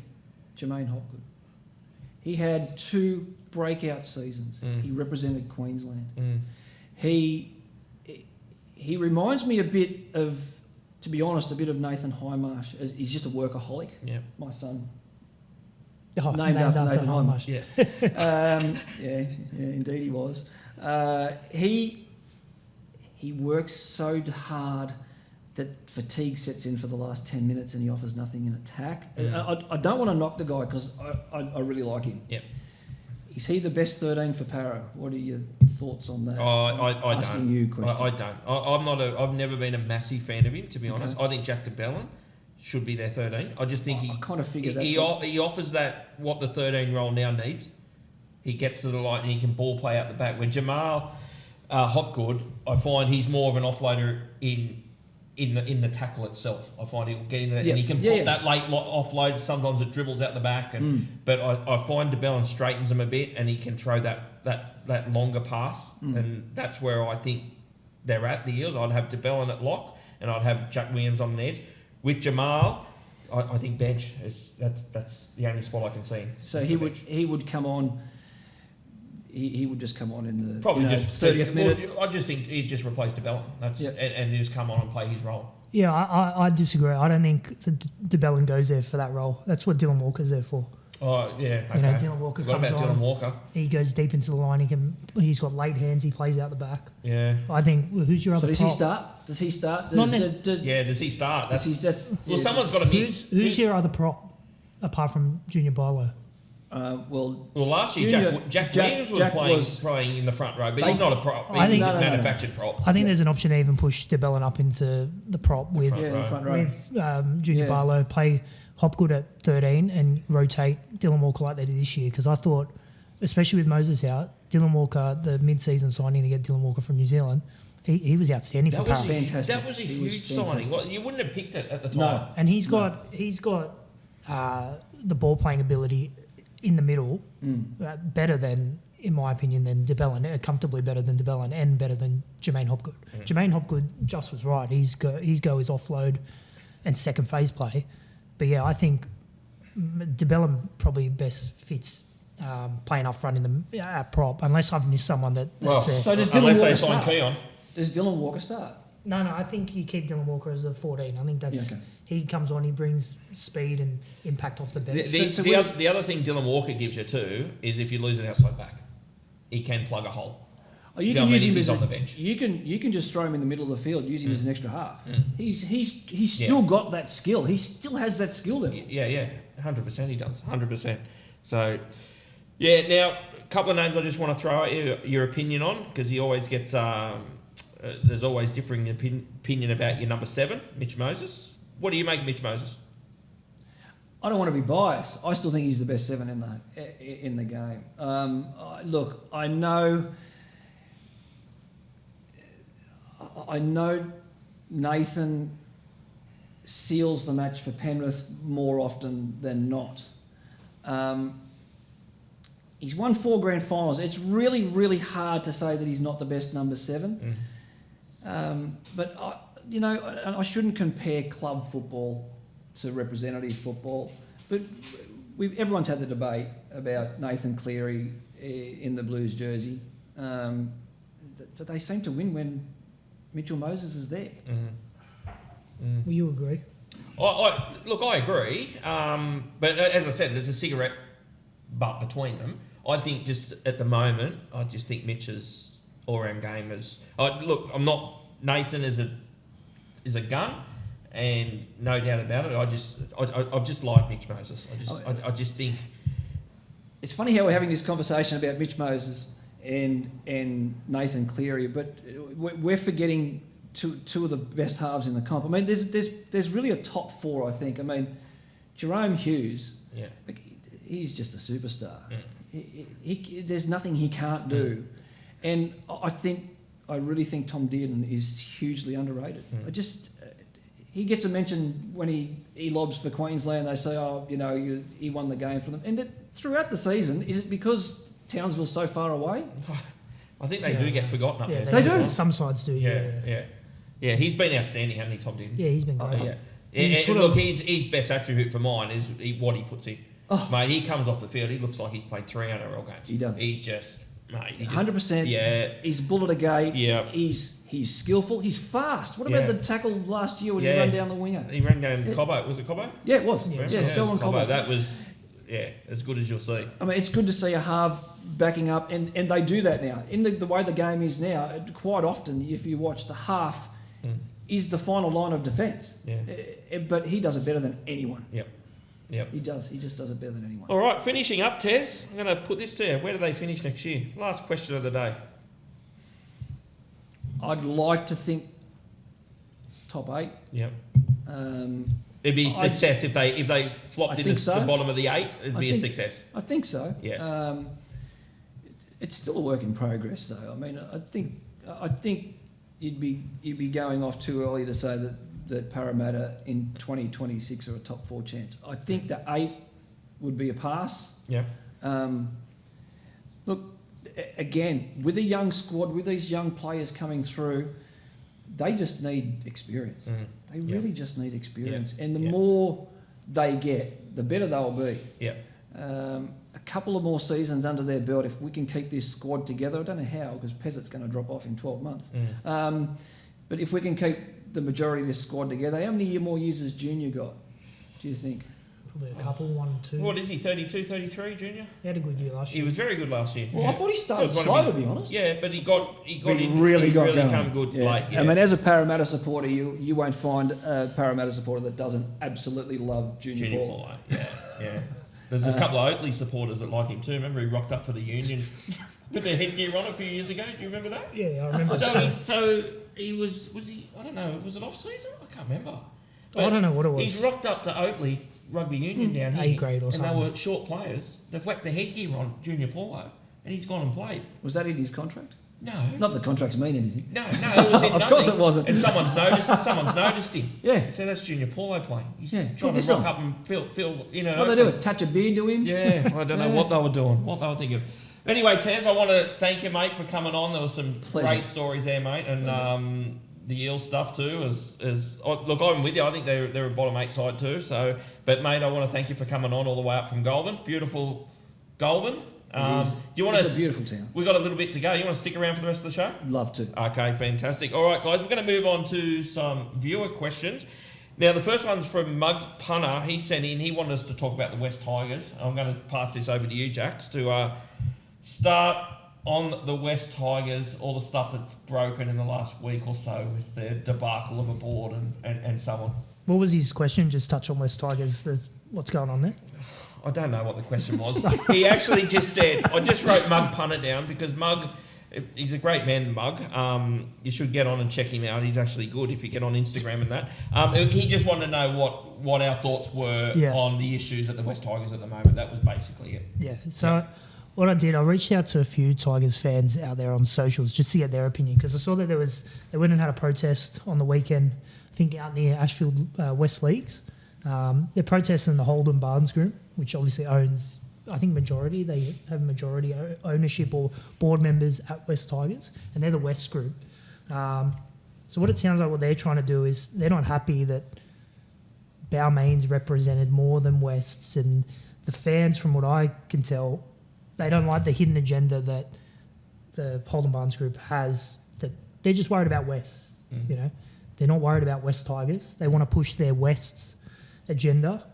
Jermaine Hopgood? He had 2 breakout seasons. He represented Queensland. He reminds me a bit of, to be honest, a bit of Nathan Highmarsh. He's just a workaholic. Yeah. My son. Oh, Named after Nathan Highmarsh. Yeah. Indeed he was. He works so hard that fatigue sets in for the last 10 minutes and he offers nothing in attack. I don't want to knock the guy because I really like him. Yeah. Is he the best 13 for Para? What are your thoughts on that? I asking don't. you a question. I don't. I'm not. I've never been a massive fan of him, to be honest. I think Jack de Belin should be their 13. I just think I kind of figured he that's offers that what the 13 role now needs. He gets to the line and he can ball play out the back. Where Jamal Hopgood, I find he's more of an offloader in in the tackle itself. I find he'll get in there Yeah. and he can Yeah, pop that late offload. Sometimes it dribbles out the back, but I find DeBellin straightens him a bit and he can throw that longer pass, and that's where I think they're at, the Eels. I'd have DeBellin at lock and I'd have Jack Williams on the edge. With Jamal, I think bench that's the only spot I can see. So he would come on. He would just come on in the Probably just 30th minute. I just think he'd just replace DeBellin. And just come on and play his role. Yeah, I disagree. I don't think DeBellin goes there for that role. That's what Dylan Walker's there for. Oh yeah, okay. You know, Dylan Walker Forgot comes about on. Dylan Walker. He goes deep into the line. He's got late hands. He plays out the back. Yeah. I think. Who's your So other? does prop? he start? Does he start? Does he start? Someone's got to mix. Who's your other prop apart from Junior Bilo? Well, last year Jack Williams was playing in the front row, but he's not a prop. He's a manufactured prop. I think there's an option to even push DeBellin up into the prop with front row. Junior Barlow, play Hopgood at 13 and rotate Dylan Walker like they did this year, because I thought, especially with Moses out, Dylan Walker, the mid-season signing to get Dylan Walker from New Zealand, he was outstanding for Parramatta. Fantastic. That was a huge signing. Well, you wouldn't have picked it at the time. No. And he's got the ball playing ability in the middle, better than, in my opinion, than DeBellin, comfortably better than DeBellin and better than Jermaine Hopgood. Jermaine Hopgood just was right. His go is offload and second phase play. But yeah, I think DeBellin probably best fits playing up front in the prop, unless I've missed someone that's there. So does Unless Dylan they Walker sign start? Keon. Does Dylan Walker start? No, I think you keep Dylan Walker as a 14. I think that's he comes on, he brings speed and impact off the bench. The other thing Dylan Walker gives you too is if you lose an outside back, he can plug a hole. Oh, you can use him as on the bench. You can just throw him in the middle of the field, use him as an extra half. He's still got that skill. He still has that skill level. Yeah, 100% he does, 100%. So, yeah. Now, a couple of names I just want to throw out your opinion on, because he always gets there's always differing opinion about your number 7, Mitch Moses. What do you make of Mitch Moses? I don't want to be biased. I still think he's the best 7 in the game. Look, I know Nathan seals the match for Penrith more often than not. He's won 4 grand finals. It's really, really hard to say that he's not the best number 7. But I shouldn't compare club football to representative football. But everyone's had the debate about Nathan Cleary in the Blues jersey. They seem to win when Mitchell Moses is there. Will you agree? I agree. But as I said, there's a cigarette butt between them. I think just at the moment, I just think Mitch's all-round game is... I'm not... Nathan is a gun, and no doubt about it. I just like Mitch Moses. I just think... It's funny how we're having this conversation about Mitch Moses and Nathan Cleary, but we're forgetting two of the best halves in the comp. I mean, there's really a top 4, I think. I mean, Jerome Hughes, he's just a superstar. There's nothing he can't do. And I really think Tom Dearden is hugely underrated. He gets a mention when he lobs for Queensland. They say, he won the game for them. And throughout the season, is it because Townsville's so far away? I think they do get forgotten up there. They do. Some sides do. Yeah, he's been outstanding, hasn't he, Tom Dearden? Yeah, he's been great. His best attribute for mine is what he puts in. Mate, he comes off the field, he looks like he's played 3 NRL games. He does. He's just... Mate, 100%. Yeah. He's bullet a gate. Yeah. He's skillful. He's fast. What about the tackle last year when he ran down the winger? He ran down Cobbo. Was it Cobbo? Yeah, it was. Selwyn Cobbo. That was, as good as you'll see. I mean, it's good to see a half backing up, and they do that now. In the way the game is now, quite often, if you watch, the half is the final line of defence. Yeah. But he does it better than anyone. Yep. He does. He just does it better than anyone. All right, finishing up, Tez. I'm going to put this to you. Where do they finish next year? Last question of the day. I'd like to think top 8. Yep. It'd be a success if they flopped into the bottom of the 8. It'd be a success. I think so. Yeah. It's still a work in progress, though. I mean, I think you'd be going off too early to say that Parramatta in 2026 are a top 4 chance. I think the 8 would be a pass. Yeah. Look, again, with a young squad, with these young players coming through, they just need experience. They really just need experience. And the more they get, the better they'll be. Yeah. A couple of more seasons under their belt, if we can keep this squad together, I don't know how, because Pezzet's going to drop off in 12 months. But if we can keep the majority of this squad together, how many more years has Junior got, do you think? Probably a couple, 1 or 2. What is he, 32, 33, Junior? He had a good year last year. He was very good last year. Well, I thought he started slow, to be honest. Yeah, but he got really going. come good late. Yeah. I mean, as a Parramatta supporter, you won't find a Parramatta supporter that doesn't absolutely love Junior Paulo. Yeah. There's a couple of Oatley supporters that like him too. Remember, he rocked up for the Union with their headgear on a few years ago. Do you remember that? Yeah, I remember. So he was he? I don't know. Was it off season? I can't remember. I don't know what it was. He's rocked up to Oatley Rugby Union down here, A grade or and something. they were short players. They've whacked the headgear on Junior Paulo, and he's gone and played. Was that in his contract? No. Not that contracts mean anything. No, it was in Of course it wasn't. And someone's noticed him. Yeah. So that's Junior Paulo playing. He's Yeah, trying put to this rock on. up and feel, you know. What they do? Touch a beer to him? Yeah, I don't know what they were doing, what they were thinking. Anyway, Tez, I want to thank you, mate, for coming on. There were some great stories there, mate, and the Eels stuff too. Look, I'm with you. I think they're a bottom 8 side too. So, but mate, I want to thank you for coming on all the way up from Goulburn, beautiful Goulburn. It's a beautiful town. We've got a little bit to go. You want to stick around for the rest of the show? Love to. Okay, fantastic. All right, guys, we're going to move on to some viewer questions. Now, the first one's from Mug Punner. He sent in, he wanted us to talk about the West Tigers. I'm going to pass this over to you, Jax, to start on the West Tigers, all the stuff that's broken in the last week or so with their debacle of a board and so on. What was his question? Just touch on West Tigers. What's going on there? I don't know what the question was. He actually just said, I just wrote Mug Punner down because Mug, he's a great man, Mug. You should get on and check him out. He's actually good if you get on Instagram and that. He just wanted to know what our thoughts were on the issues at the West Tigers at the moment. That was basically it. Yeah. So what I did, I reached out to a few Tigers fans out there on socials just to get their opinion because I saw that they went and had a protest on the weekend, I think out near Ashfield West Leagues. They're protesting the Holden Barnes Group, which obviously owns, I think, majority. They have majority ownership or board members at West Tigers, and they're the West Group. So what it sounds like what they're trying to do is they're not happy that Balmain's represented more than West's, and the fans, from what I can tell, they don't like the hidden agenda that the Holden Barnes Group has, that they're just worried about West, you know. They're not worried about West Tigers. They want to push their West's agenda.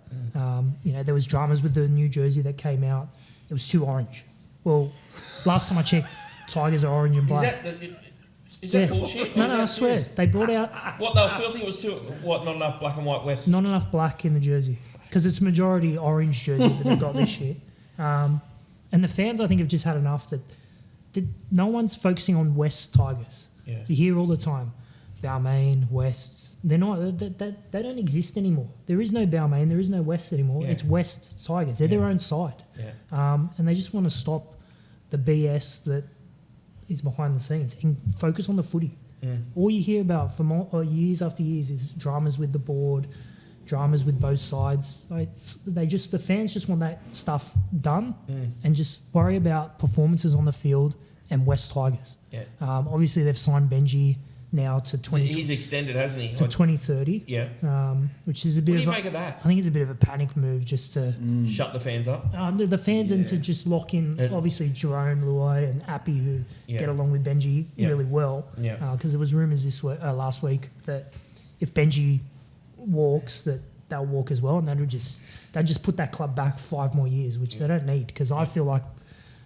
You know, there was dramas with the new jersey that came out. It was too orange. Well, last time I checked, Tigers are orange and black. Is that bullshit? No, I swear. They brought out... What, they were filthy? It was not enough black and white West? Not enough black in the jersey. Because it's majority orange jersey that they've got this year. And the fans, I think, have just had enough that no one's focusing on West Tigers. Yeah. You hear all the time, Balmain, Wests. They're not. They don't exist anymore. There is no Balmain. There is no West anymore. Yeah. It's West Tigers. They're their own side. Yeah. And they just want to stop the BS that is behind the scenes and focus on the footy. All you hear about for years after years is dramas with the board, dramas with both sides. The fans just want that stuff done and just worry about performances on the field and West Tigers. Yeah. Obviously, they've signed Benji now to 20. He's extended, hasn't he? To 2030. Yeah. Which is a bit What do of you make of that? I think it's a bit of a panic move just to Shut the fans up. the fans and to just lock in obviously Jerome, Luai, and Appy who get along with Benji really well. Yeah. Because there was rumours last week that if Benji walks, that they'll walk as well, and they'd just put that club back 5 more years, which they don't need. Because I feel like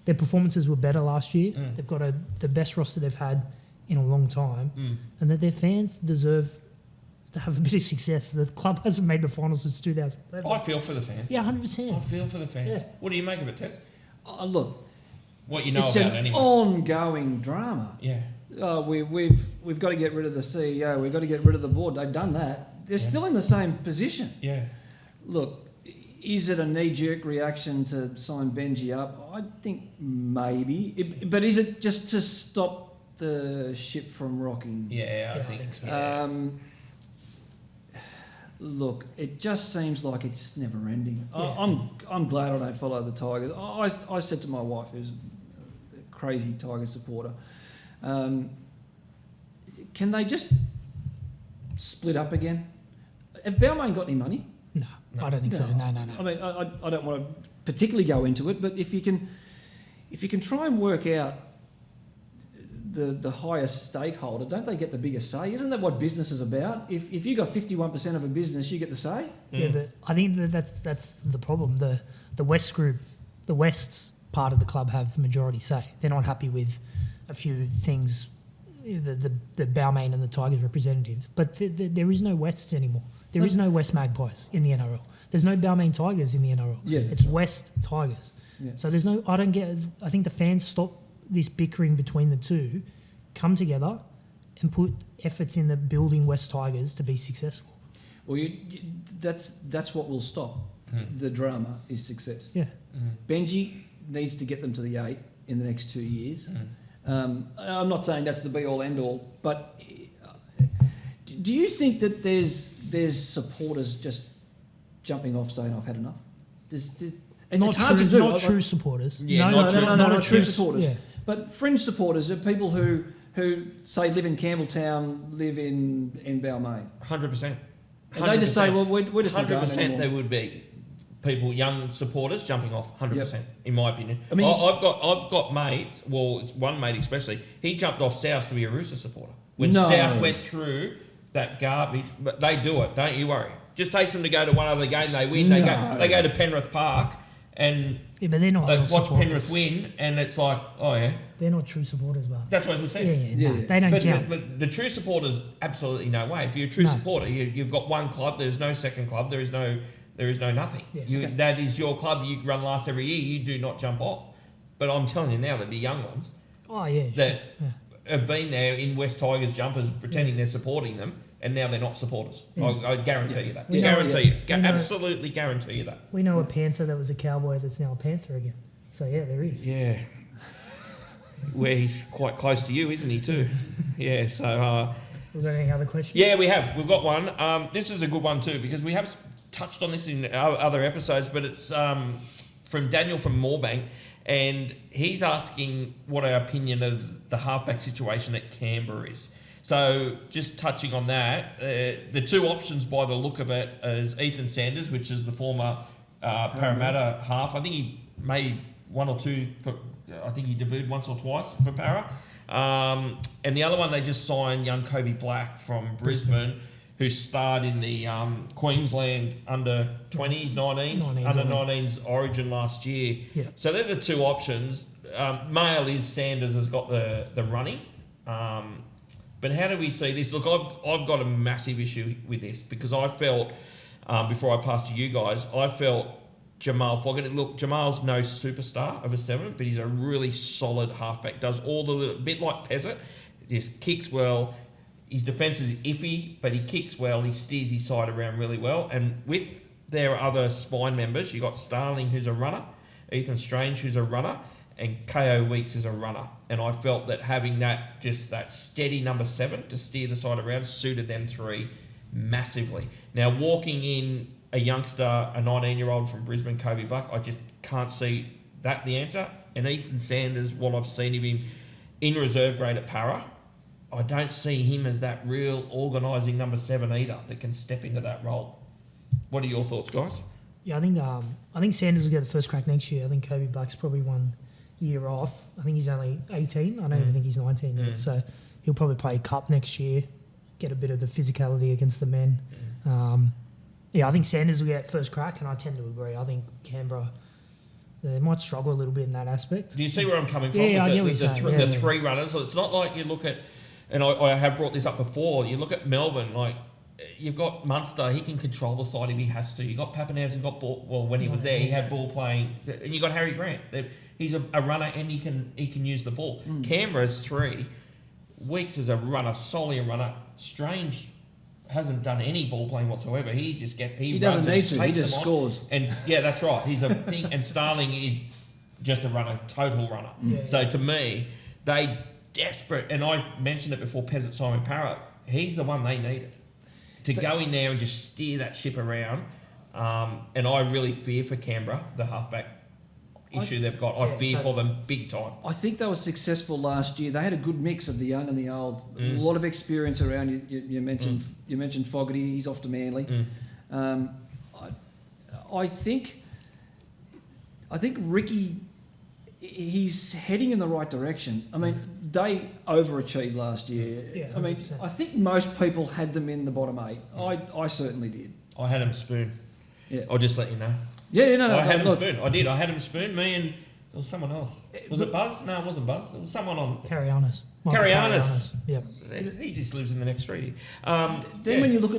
their performances were better last year. They've got the best roster they've had in a long time, and that their fans deserve to have a bit of success. The club hasn't made the finals since 2011. I feel for the fans. Yeah, 100%. I feel for the fans. Yeah. What do you make of it, Ted? Look, What you know it's about an it anyway. ongoing drama. Yeah. We've got to get rid of the CEO. We've got to get rid of the board. They've done that. They're still in the same position. Yeah. Look, is it a knee-jerk reaction to sign Benji up? I think maybe. But is it just to stop the ship from rocking. Yeah, I think so. yeah. Look, it just seems like it's just never ending. Yeah. I'm glad I don't follow the Tigers. I said to my wife, who's a crazy Tiger supporter, can they just split up again? Have Balmain got any money? No, I don't think so. No. I mean, I don't want to particularly go into it, but if you can try and work out the highest stakeholder, don't they get the biggest say? Isn't that what business is about? If you got 51% of a business, you get the say. Yeah, but I think that's the problem. The West group, the West's part of the club have majority say. They're not happy with a few things, the Balmain and the Tigers representative. But there is no Wests anymore. There is no West Magpies in the NRL. There's no Balmain Tigers in the NRL. Yeah, it's West Tigers. Yeah. So there's no. I think the fans stop this bickering between the two, come together, and put efforts in the building West Tigers to be successful. Well, that's what will stop the drama is success. Yeah. Benji needs to get them to the 8 in the next 2 years. I'm not saying that's the be all end all, but do you think that there's supporters just jumping off saying I've had enough? And it's hard to do. Not true supporters. Yeah, not true true supporters. Yeah. But fringe supporters are people who say live in Campbelltown, live in Balmain. 100%. And they just say, well, we're just not going 100% anymore. there would be people, young supporters, jumping off. 100%, in my opinion. I mean, I've got mates. Well, it's one mate especially. He jumped off South to be a Rooster supporter when South went through that garbage. But they do it. Don't you worry. Just takes them to go to one other game. They win. They go to Penrith Park and Yeah, but they're not they real watch supporters. Penrith win, and it's like, oh yeah, They're not true supporters, but that's what I was saying. yeah. They don't count. But the true supporters, absolutely no way. If you're a true supporter, you've got one club. There's no second club. There is no nothing. Yes. That is your club. You run last every year. You do not jump off. But I'm telling you now, there'll be young ones Oh yeah. that sure. have been there in West Tigers jumpers, pretending they're supporting them, and now they're not supporters. Yeah. I guarantee you that. We know- Absolutely guarantee you that. We know a Panther that was a Cowboy that's now a Panther again. So yeah, there is. Yeah. Where he's quite close to you, isn't he, too? Yeah, so... We've got any other questions? Yeah, we have. We've got one. This is a good one, too, because we have touched on this in other episodes, but it's from Daniel from Moorebank, and he's asking what our opinion of the halfback situation at Canberra is. So just touching on that, the two options by the look of it is Ethan Sanders, which is the former Parramatta half. I think he made one or two, I think he debuted once or twice for Para. And the other one, they just signed young Kobe Black from Brisbane, who starred in the Queensland under 20s, 19s, under 19s Origin last year. Yeah. So they're the two options. Male is Sanders has got the running. But how do we see this? Look, I've got a massive issue with this because I felt, before I pass to you guys, I felt Jamal Fogarty. Look, Jamal's no superstar of a 7, but he's a really solid halfback. Does all the little, bit like Pezzett, just kicks well. His defence is iffy, but he kicks well. He steers his side around really well. And with their other spine members, you got Starling, who's a runner, Ethan Strange, who's a runner, and KO Weeks is a runner. And I felt that having that steady number 7 to steer the side around suited them three massively. Now, walking in a youngster, a 19-year-old from Brisbane, Kobe Buck, I just can't see that the answer. And Ethan Sanders, what I've seen of him in reserve grade at Para, I don't see him as that real organising number 7 either that can step into that role. What are your thoughts, guys? Yeah, I think Sanders will get the first crack next year. I think Kobe Black's probably 1 year off. I think he's only 18. I don't even think he's 19 yet. So he'll probably play Cup next year, get a bit of the physicality against the men. I think Sanders will get first crack, and I tend to agree. I think Canberra, they might struggle a little bit in that aspect. Do you see where I'm coming from? Yeah, I get what with you're saying. the three runners. So it's not like you look at, and I have brought this up before, you look at Melbourne, like you've got Munster, he can control the side if he has to. You've got Pappenhausen, got ball, well, when he was there, he had ball playing, and you've got Harry Grant. He's a runner and he can use the ball. Canberra's 3. Weeks is a runner, solely a runner. Strange hasn't done any ball playing whatsoever. He doesn't need to. He just on. scores. And yeah, that's right. He's a thing. And Starling is just a runner, total runner. Yeah. So to me, they desperate, and I mentioned it before, Peasant Simon Parrott, he's the one they needed to go in there and just steer that ship around. And I really fear for Canberra, the halfback issue they've got. I fear for them big time. I think they were successful last year. They had a good mix of the young and the old. A lot of experience around. You mentioned Fogarty. He's off to Manly. I think Ricky, he's heading in the right direction. I mean, they overachieved last year. Yeah, I mean, 100%. I think most people had them in the bottom 8. I certainly did. I had him spoon. Yeah. I'll just let you know. Yeah, no, I had him look, spoon. I did. I had him spoon. Me and there was someone else. Was it Buzz? No, it wasn't Buzz. It was someone on. Carrianas. Carrianas. Yep. He just lives in the next street. Then when you look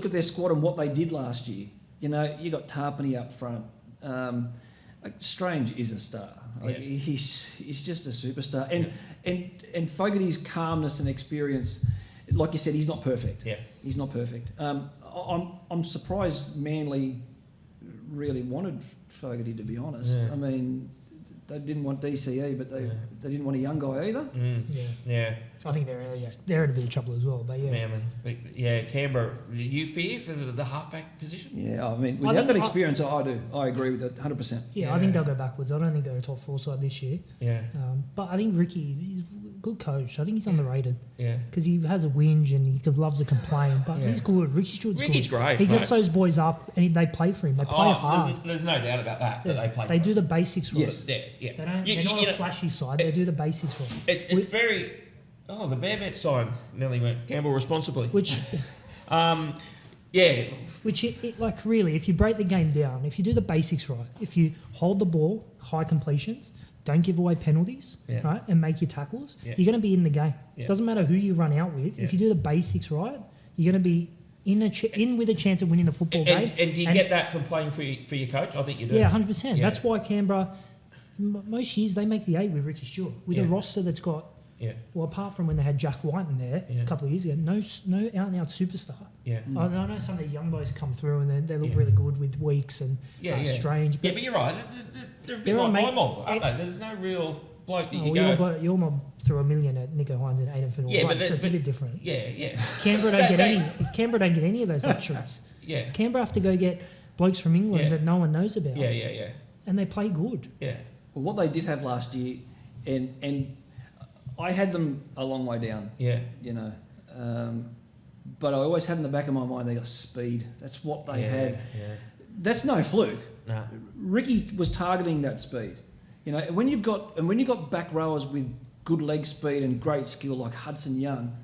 at their squad and what they did last year, you know, you got Tarpany up front. Like Strange is a star. Like he's just a superstar. And Fogarty's calmness and experience, like you said, he's not perfect. Yeah. He's not perfect. I'm surprised Manly really wanted Fogarty, to be honest. Yeah. I mean, they didn't want DCE, but they didn't want a young guy either. Yeah. I think they're in a bit of trouble as well. But yeah. Manly. But yeah, Canberra. You fear for the halfback position? Yeah, I mean, without that experience, I do. I agree with it 100%. Yeah, I think they'll go backwards. I don't think they're a top 4 side this year. Yeah. But I think Ricky, he's a good coach. I think he's underrated. Yeah. Because he has a whinge and he loves to complain, but he's good. Ricky's good. Great. He gets those boys up and they play for him. They play hard. There's no doubt about that. Yeah. That they play. They do the basics right. Yes. Yeah. They're not a flashy side. They do the basics right. It's very. Oh, the Bear Bet side nearly went gamble responsibly. Which, yeah. Which like really, if you break the game down, if you do the basics right, if you hold the ball, high completions, don't give away penalties, right, and make your tackles, you're going to be in the game. Yeah. It doesn't matter who you run out with. If you do the basics right, you're going to be in with a chance of winning the football game. And do you get that from playing for your coach? I think you do. Yeah, 100%. Yeah. That's why Canberra, most years they make the 8 with Ricky Stewart, with a roster that's got. Yeah. Well, apart from when they had Jack White in there a couple of years ago, no out-and-out superstar. Yeah. I know some of these young boys come through and they look really good with Weeks and Strange. But but you're right. They're a bit like my mob, aren't they? There's no real bloke that you go... Your mob threw $1 million at Nico Hines and Aiden Fennell. Yeah, so it's a bit different. Yeah. Canberra don't get any of those luxuries. Yeah. Canberra have to go get blokes from England that no one knows about. Yeah. And they play good. Yeah. Well, what they did have last year, and I had them a long way down. Yeah. You know, but I always had in the back of my mind they got speed. That's what they had. Yeah. That's no fluke. No. Ricky was targeting that speed. You know, when you've got back rowers with good leg speed and great skill like Hudson Young,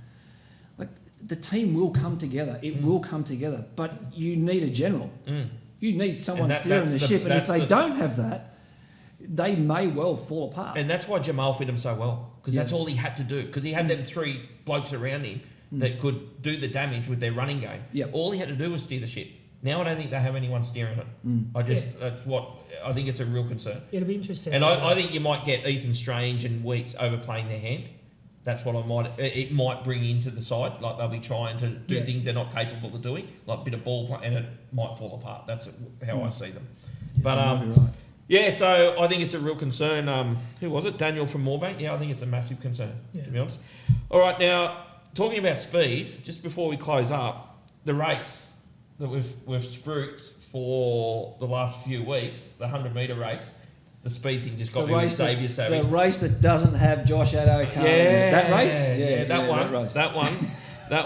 like the team will come together. It will come together. But you need a general. You need someone steering the ship. And if they don't have that, they may well fall apart. And that's why Jamal fit him so well, because that's all he had to do. Because he had them 3 blokes around him that could do the damage with their running game. Yep. All he had to do was steer the ship. Now I don't think they have anyone steering it. That's what I think it's a real concern. It'll be interesting. And I think you might get Ethan Strange and Weeks overplaying their hand. That's what it might bring into the side. Like they'll be trying to do things they're not capable of doing, like a bit of ball play, and it might fall apart. That's how I see them. But yeah, so I think it's a real concern. Who was it? Daniel from Moorebank? Yeah, I think it's a massive concern, to be honest. All right, now, talking about speed, just before we close up, the race that we've spruiked for the last few weeks, the 100-metre race, the speed thing just got me with Xavier Savage. The race that doesn't have Josh Addo coming. That race? Yeah, that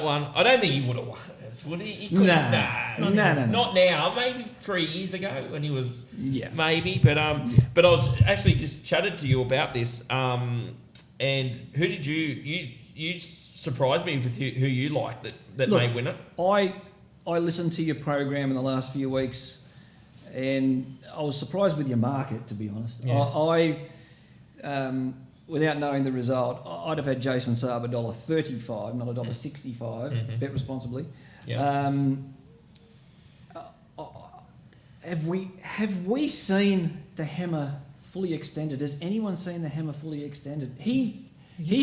one. I don't think he would have won. Would he? He couldn't. No. Not now. Maybe 3 years ago when he was. Yeah. Maybe, but I was actually just chatted to you about this. And who did you surprised me with who you like that may win it? I listened to your program in the last few weeks, and I was surprised with your market, to be honest. Yeah. I without knowing the result, I'd have had Jason Saab $1.35, not $1.65. Bet responsibly. Yeah. Have we seen the hammer fully extended? Has anyone seen the hammer fully extended? He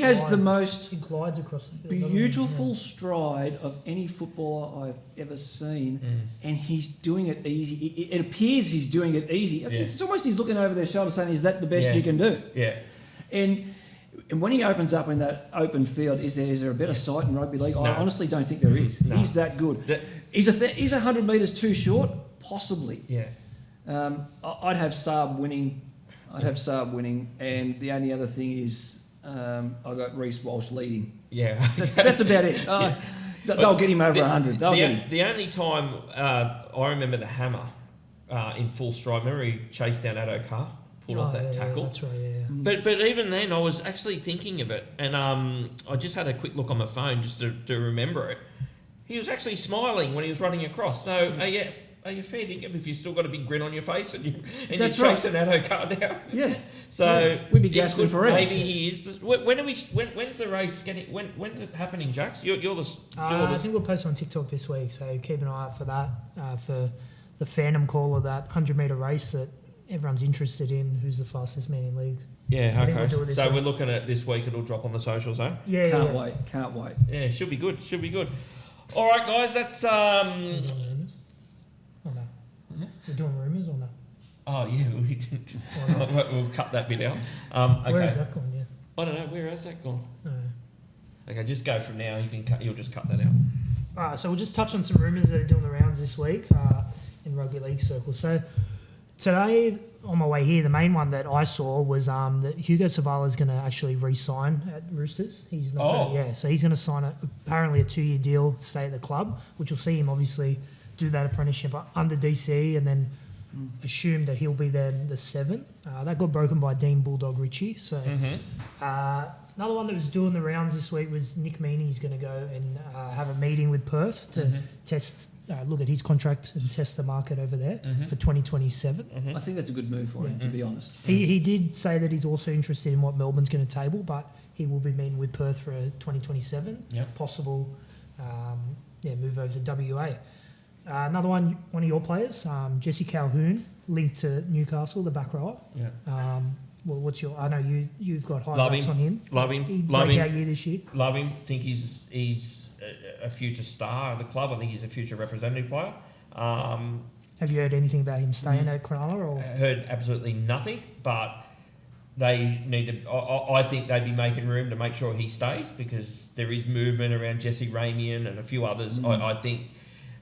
has the most glides across the field, beautiful stride of any footballer I've ever seen, and he's doing it easy. It appears he's doing it easy. Yeah. It's almost he's looking over their shoulder saying, "Is that the best you can do?" Yeah. And And when he opens up in that open field, is there a better sight in rugby league? No. I honestly don't think there is. No. He's that good. Is 100 metres too short? Possibly. Yeah. I'd have Saab winning. And the only other thing is I got Reece Walsh leading. Yeah. That's about it. They'll get him over 100. The only time I remember the hammer in full stride, remember he chased down Addo Carr, pulled off that tackle. That's right, yeah. But even then, I was actually thinking of it, and I just had a quick look on my phone just to remember it. He was actually smiling when he was running across. So are you fair dinkum if you've still got a big grin on your face and you're chasing Addo Carr down? Yeah. So we'd be gasping forever. Maybe he is. When's the race getting? When's it happening, Jax? You're the. I think we'll post on TikTok this week, so keep an eye out for that. For the Phantom call of that 100-metre race that everyone's interested in. Who's the fastest man in league? Yeah, okay. We'll So we're looking at this week. It'll drop on the socials, eh? Yeah. Can't wait. Yeah, should be good. All right, guys. That's Rumours? Oh no. We're doing rumours or no? Oh yeah, we didn't. We'll cut that bit out. Okay. Where is that gone? Yeah. I don't know. Where has that gone? No. Okay, just go from now. You'll just cut that out. All right, so we'll just touch on some rumours that are doing the rounds this week in rugby league circles. So today, on my way here, the main one that I saw was that Hugo Savala is going to actually re-sign at Roosters. He's not. So he's going to sign apparently a 2-year deal to stay at the club, which will see him obviously do that apprenticeship under DC and then assume that he'll be there the 7. That got broken by Dean Bulldog Ritchie. So another one that was doing the rounds this week was Nick Meaney's going to go and have a meeting with Perth to test, look at his contract and test the market over there for 2027. I think that's a good move for him, to be honest. He did say that he's also interested in what Melbourne's going to table, but he will be meeting with Perth for a 2027 possible move over to WA. Another one of your players, Jesse Calhoun, linked to Newcastle, the back rower. Yeah. Well, what's your? I know you've got high Love hopes him. on him. Love him. He Love breakout him. year this year. Love him. Think he's a future star of the club. I think he's a future representative player. Have you heard anything about him staying at Cronulla? Or Heard absolutely nothing, but they need to. I think they'd be making room to make sure he stays because there is movement around Jesse Ramian and a few others. I think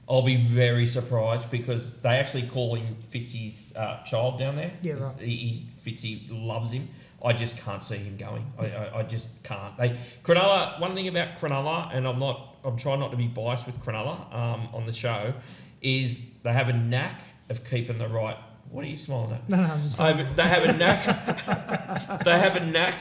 I'll be very surprised because they actually call him Fitzy's child down there. Yeah, right. Fitzy loves him. I just can't see him going. I just can't. Cronulla. One thing about Cronulla, and I'm trying not to be biased with Cronulla on the show, is they have a knack of keeping the right. What are you smiling at? no, I'm just. They have a knack. They have a knack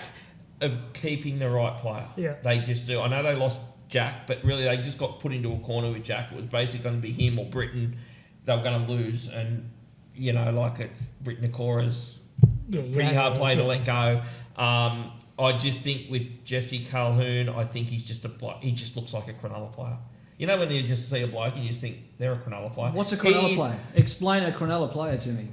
of keeping the right player. Yeah. They just do. I know they lost Jack, but really they just got put into a corner with Jack. It was basically going to be him or Britain. They were going to lose, and like it's Britain Nicora's pretty hard play to let go. I just think with Jesse Calhoun, I think he's just he just looks like a Cronulla player. You know when you just see a bloke and you just think they're a Cronulla player. What's a Cronulla player? Explain a Cronulla player to me.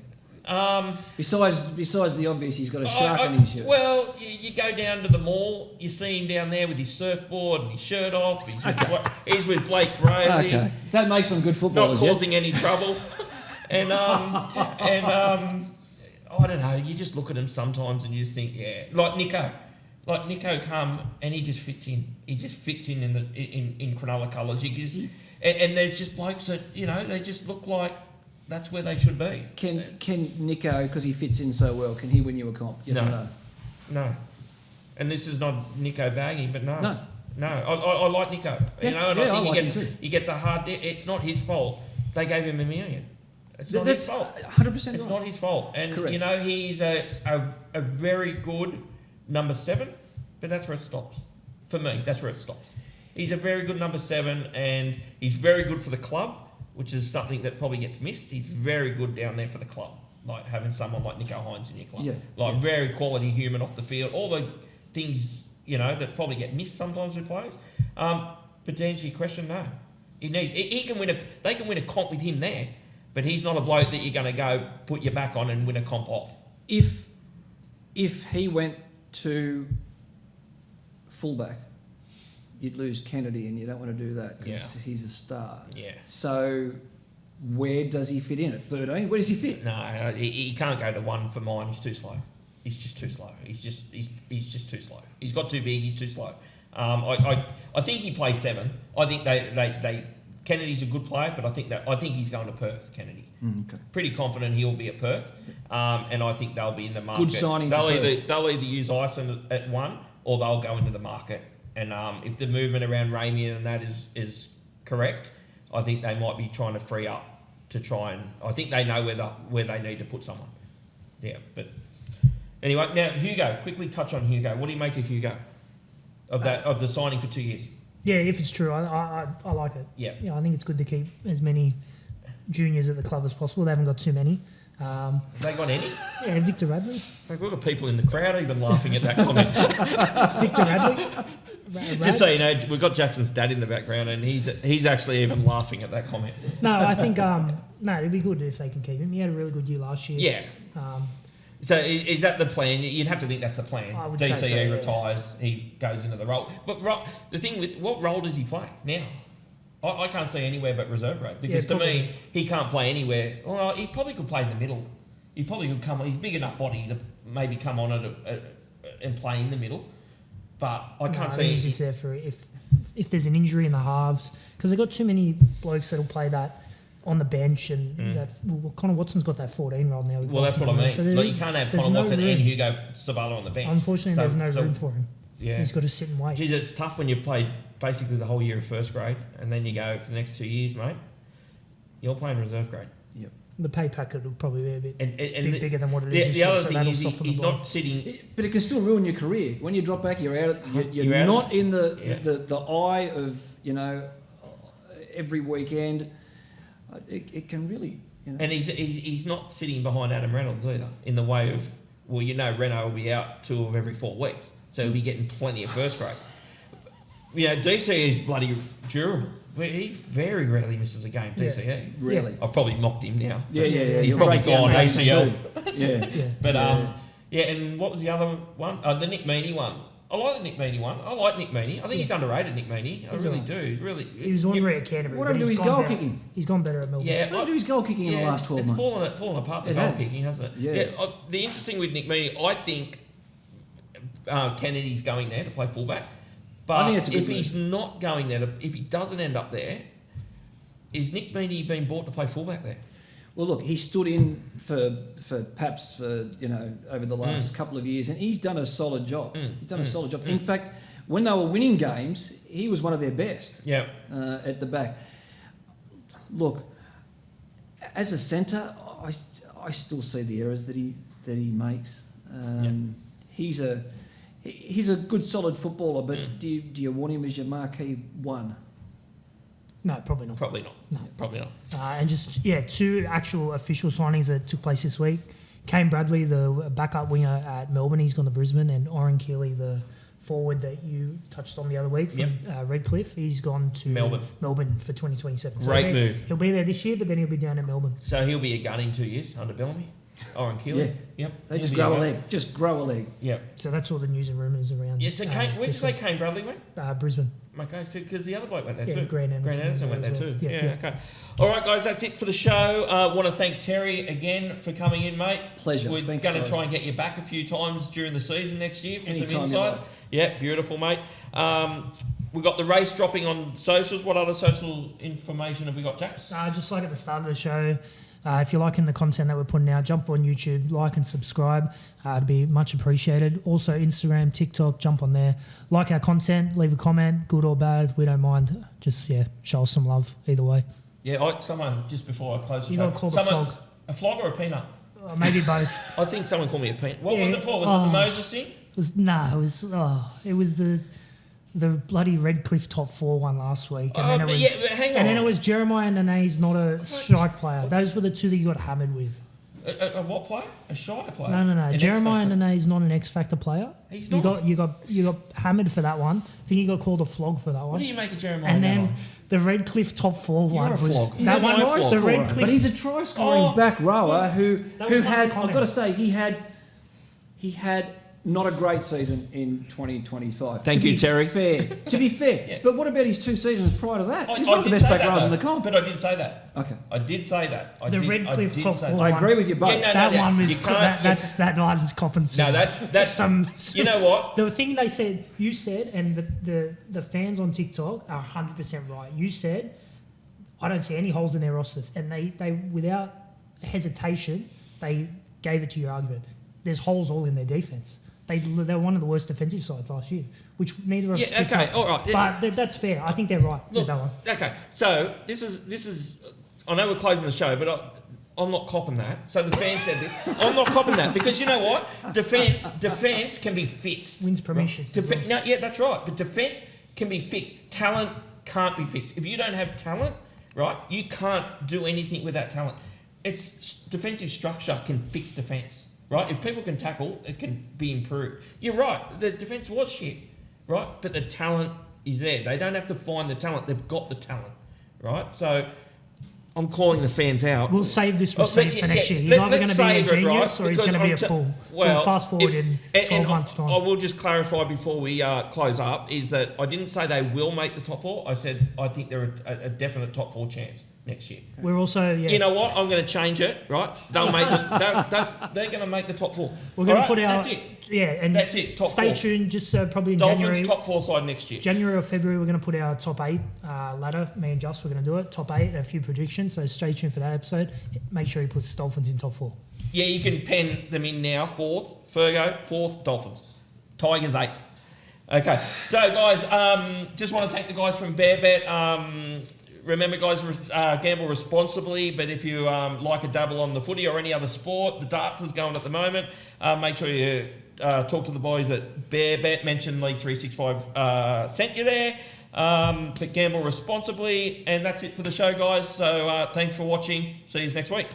Besides the obvious, he's got a shark in his shirt. Well, you go down to the mall, you see him down there with his surfboard and his shirt off. He's with Blake Brayley. Okay, that makes them good Not footballers. causing any trouble. and I don't know. You just look at him sometimes and you just think, like Nico come and he just fits in. He just fits in in Cronulla colours. And there's just blokes that they just look like. That's where they should be. Can Nico, because he fits in so well, can he win you a comp? Yes or no? No. And this is not Nico bagging, but no. No. I like Nico. And I think I like him too. he gets a hard debt. It's not his fault. They gave him $1 million. It's not his fault. 100% It's right. not his fault. And Correct. He's a very good number 7, but that's where it stops. For me, that's where it stops. He's a very good number 7, and he's very good for the club, which is something that probably gets missed. He's very good down there for the club, like having someone like Nico Hines in your club. Yeah. Very quality human off the field. All the things, that probably get missed sometimes with players. But to answer your question, no. He can win they can win a comp with him there, but he's not a bloke that you're going to go put your back on and win a comp off. If he went to fullback, you'd lose Kennedy, and you don't want to do that because he's a star. Yeah. So where does he fit in? At 13? Where does he fit? No, he can't go to 1 for mine. He's too slow. he's just too slow. He's just too slow. He's got too big. He's too slow. I think he plays 7. I think they Kennedy's a good player, but I think he's going to Perth. Kennedy. Okay. Pretty confident he'll be at Perth, and I think they'll be in the market. Good signing. They'll either use Ison at 1 or they'll go into the market. And if the movement around Ramian and that is correct, I think they might be trying to free up to try and. I think they know where they need to put someone. Yeah, but anyway, now Hugo. Quickly touch on Hugo. What do you make of Hugo? Of the signing for 2 years. Yeah, if it's true, I like it. Yeah. I think it's good to keep as many juniors at the club as possible. They haven't got too many. Have they got any? Yeah, Victor Radley. We've got people in the crowd even laughing at that comment. Victor Radley. Just so you know, we've got Jackson's dad in the background, and he's actually even laughing at that comment. No, I think it'd be good if they can keep him. He had a really good year last year. Yeah. So is that the plan? You'd have to think that's the plan. I would DCE say so, yeah. retires, he goes into the role. But the thing with what role does he play now? I can't see anywhere but reserve grade because to me he can't play anywhere. Well, he probably could play in the middle. He probably could come. He's big enough body to maybe come on and play in the middle. But I can't see. He's just there for if there's an injury in the halves because they've got too many blokes that'll play that on the bench and that. Well, Connor Watson's got that 14 role now. Well, that's what I mean. So you can't have Connor Watson and Hugo Savala on the bench. Unfortunately, there's no room for him. Yeah. He's got to sit and wait. Geez, it's tough when you've played basically the whole year of first grade and then you go for the next 2 years, mate. You're playing reserve grade. Yep. The pay packet will probably be a bit bigger than what it The is. The other thing is he's not sitting. But it can still ruin your career. When you drop back, you're out. You're not in the eye of every weekend. It can really. And he's not sitting behind Adam Reynolds either in the way of Reno will be out 2 of every 4 weeks, so he'll be getting plenty of first grade. DC is bloody durable. He very rarely misses a game, DCE. Yeah, really. I've probably mocked him now. Yeah. He's probably gone ACL. Yeah. But and what was the other one? The Nick Meaney one. I like the Nick Meaney one. I like Nick Meaney. I think he's underrated, Nick Meaney. I really do. Really. He was on at Canterbury. What happened to his goal kicking? He's gone better at Melbourne. Yeah, what happened to his goal kicking in the last 12 months? It's fallen apart, the goal kicking, hasn't it? Yeah. The interesting with Nick Meaney, I think Kennedy's going there to play fullback. But I think it's a good if he's not going there, if he doesn't end up there, is Nick Meaney being bought to play fullback there? Well, look, he stood in for Paps for over the last couple of years, and he's done a solid job. He's done a solid job. In fact, when they were winning games, he was one of their best. Yeah. At the back. Look, as a centre, I still see the errors that he makes. He's a good, solid footballer, but do you want him as your marquee one? No, probably not. Probably not. No. Probably not. And just 2 actual official signings that took place this week. Kane Bradley, the backup winger at Melbourne, he's gone to Brisbane, and Oren Keeley, the forward that you touched on the other week from Redcliffe, he's gone to Melbourne for 2027. Great move. He'll be there this year, but then he'll be down at Melbourne. So he'll be a gun in 2 years under Bellamy? Oren Keeley? Yeah. Yep. They just grow a leg. Just grow a leg. Yeah. So that's all the news and rumours around. Yeah, so where did you say Kane Bradley went? Brisbane. Okay, so because the other bloke went there too. Grant Anderson went there too. Yeah. Okay. All right, guys, that's it for the show. Want to thank Terry again for coming in, mate. Pleasure. We're going to try and get you back a few times during the season next year for some insights. Yeah, beautiful, mate. We've got the race dropping on socials. What other social information have we got, Jax? Just like at the start of the show, if you're liking the content that we're putting out, jump on YouTube, like and subscribe. It'd be much appreciated. Also, Instagram, TikTok, jump on there. Like our content, leave a comment, good or bad. We don't mind. Just, show us some love either way. Yeah, someone, just before I close the you show. You got called a flog. A flog or a peanut? Maybe both. I think someone called me a peanut. What was it for? Was it the Moses thing? It was the bloody Redcliffe top 4 one last week, and then hang on. And then it was Jeremiah Nene's not a strike player. Those were the 2 that you got hammered with. A what player? A shy player? No. Jeremiah Nene's not an X Factor player. He's not. You got hammered for that one. I think you got called a flog for that one. What do you make of Jeremiah? And then the Redcliffe top 4 one was that one. The Redcliffe, but he's a try scoring back rower who had. I've got to say he had not a great season in 2025. Thank you, Terry. To be fair. Yeah. But what about his 2 seasons prior to that? He's one of the did best say back that, rowers in though. the comp. But I did say that. Okay. I did say that. The Redcliffe top say four. that. I agree with you both. Yeah, no, That one was you can't- that line's copping. No, that's some. You know what? The thing you said, and the fans on TikTok are 100% right. You said, I don't see any holes in their rosters, and they without hesitation they gave it to your argument. There's holes all in their defense. They're one of the worst defensive sides last year, which neither of us. Yeah, okay, all right. But that's fair. I think they're right with Look, that one. okay, so this is. I know we're closing the show, but I'm not copping that. So the fans said this. I'm not copping that because you know what? Defense can be fixed. Wins premierships. As well. No, yeah, that's right. But defense can be fixed. Talent can't be fixed. If you don't have talent, right, you can't do anything with that talent. It's defensive structure can fix defense, right? If people can tackle, it can be improved. You're right. The defense was shit, right? But the talent is there. They don't have to find the talent. They've got the talent, right? So I'm calling the fans out. We'll save this receipt for next year. He's either going to be a genius or he's going to be a fool. We'll fast forward in 12 months' time. I will just clarify before we close up is that I didn't say they will make the top 4. I said I think they're a definite top 4 chance next year. We're also, You know what? I'm going to change it, right? They'll make they're going to make the top 4. We're going to put That's our... it. Yeah, and That's it, top stay 4. tuned, just probably in Dolphins January. top 4 side next year. January or February, we're going to put our top 8 ladder. Me and Joss, we're going to do it. Top 8, and a few predictions. So stay tuned for that episode. Make sure he puts Dolphins in top 4. Yeah, you can pen them in now. 4th, Fergo. 4th, Dolphins. Tigers 8th. Okay, so guys, just want to thank the guys from BearBet. Remember, guys, gamble responsibly, but if you like a double on the footy or any other sport, the darts is going at the moment. Make sure you talk to the boys at BearBet. Mention League365 sent you there. But gamble responsibly. And that's it for the show, guys. So thanks for watching. See you next week.